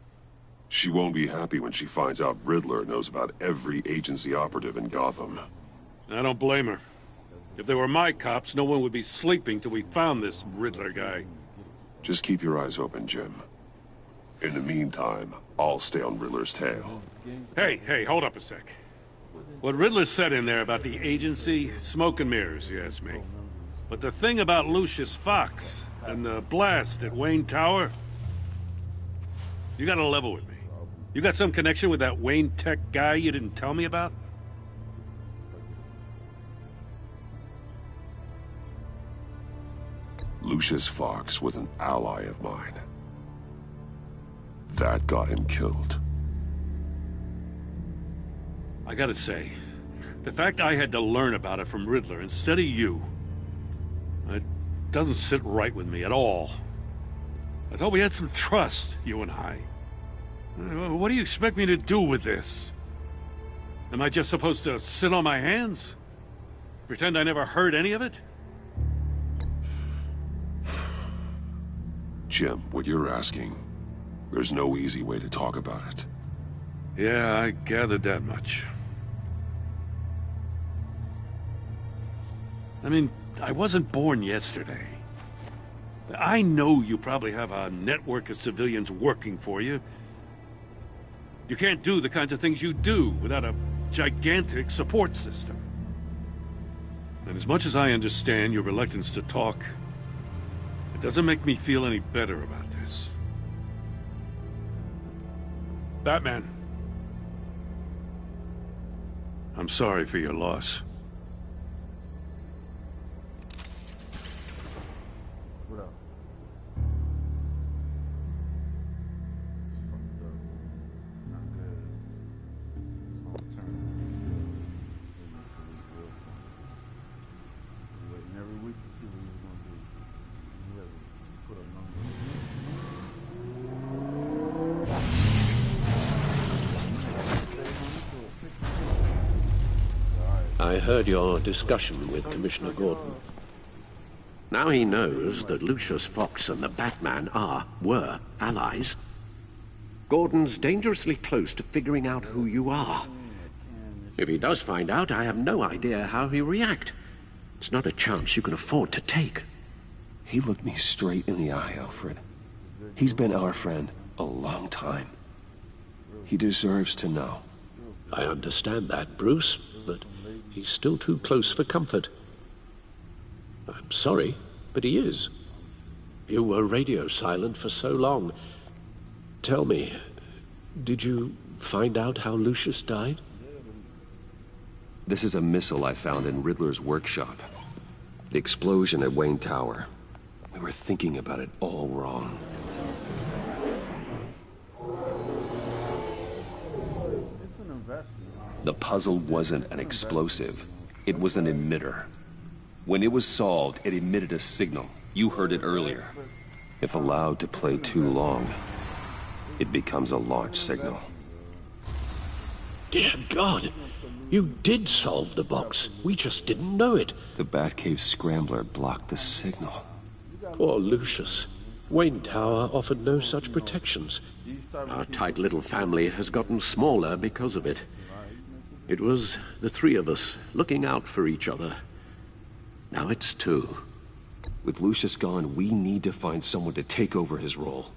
She won't be happy when she finds out Riddler knows about every agency operative in Gotham. I don't blame her. If they were my cops, no one would be sleeping till we found this Riddler guy. Just keep your eyes open, Jim. In the meantime, I'll stay on Riddler's tail. Hey, hold up a sec. What Riddler said in there about the agency, smoke and mirrors, you ask me. But the thing about Lucius Fox and the blast at Wayne Tower, you gotta level with me. You got some connection with that Wayne Tech guy you didn't tell me about? Lucius Fox was an ally of mine. That got him killed. I gotta say, the fact I had to learn about it from Riddler instead of you, it doesn't sit right with me at all. I thought we had some trust, you and I. What do you expect me to do with this? Am I just supposed to sit on my hands? Pretend I never heard any of it? Jim, what you're asking, there's no easy way to talk about it. Yeah, I gathered that much. I mean, I wasn't born yesterday. I know you probably have a network of civilians working for you. You can't do the kinds of things you do without a gigantic support system. And as much as I understand your reluctance to talk, it doesn't make me feel any better about this. Batman. I'm sorry for your loss. What up? It's not good. It's gonna turn. We're waiting every week to see what he's gonna do. He hasn't put a number. I heard your discussion with Commissioner Gordon. Now he knows that Lucius Fox and the Batman were allies. Gordon's dangerously close to figuring out who you are. If he does find out, I have no idea how he'll react. It's not a chance you can afford to take. He looked me straight in the eye, Alfred. He's been our friend a long time. He deserves to know. I understand that, Bruce, but he's still too close for comfort. I'm sorry, but he is. You were radio silent for so long. Tell me, did you find out how Lucius died? This is a missile I found in Riddler's workshop. The explosion at Wayne Tower. We were thinking about it all wrong. It's an investment. The puzzle wasn't an explosive. It was an emitter. When it was solved, it emitted a signal. You heard it earlier. If allowed to play too long, it becomes a launch signal. Dear God! You did solve the box. We just didn't know it. The Batcave scrambler blocked the signal. Poor Lucius. Wayne Tower offered no such protections. Our tight little family has gotten smaller because of it. It was the three of us looking out for each other. Now it's two. With Lucius gone, we need to find someone to take over his role.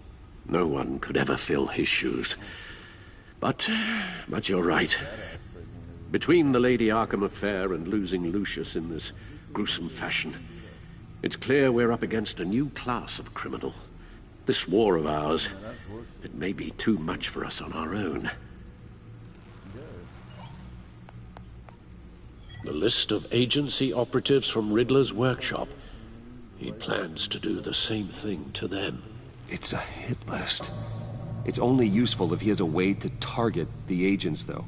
No one could ever fill his shoes. But you're right. Between the Lady Arkham affair and losing Lucius in this gruesome fashion, it's clear we're up against a new class of criminal. This war of ours, it may be too much for us on our own. The list of agency operatives from Riddler's workshop. He plans to do the same thing to them. It's a hit list. It's only useful if he has a way to target the agents, though.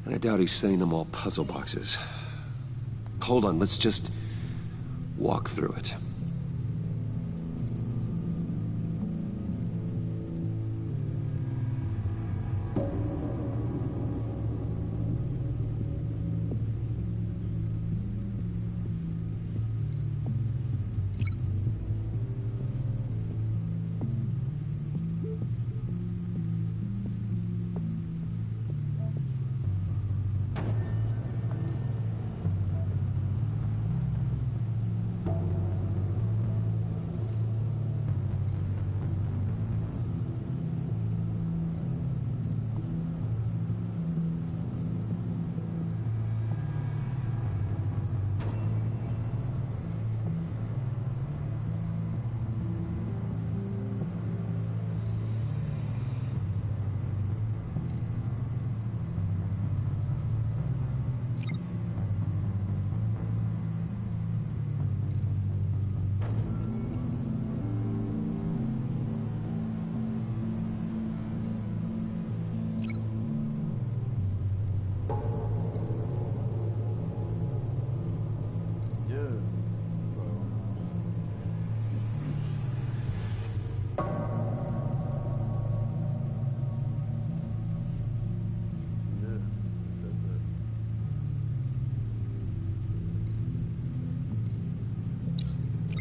And I doubt he's sending them all puzzle boxes. Hold on, let's just walk through it.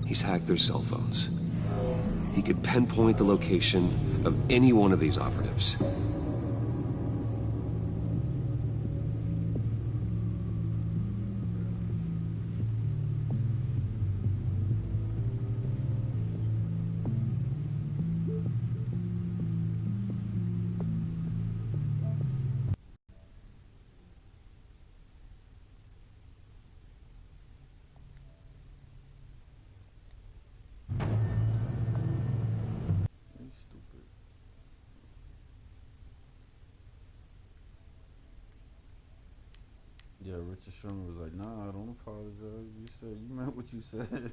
He's hacked their cell phones. He could pinpoint the location of any one of these operatives. Yeah, Richard Sherman was like, nah, don't apologize. You meant what you said.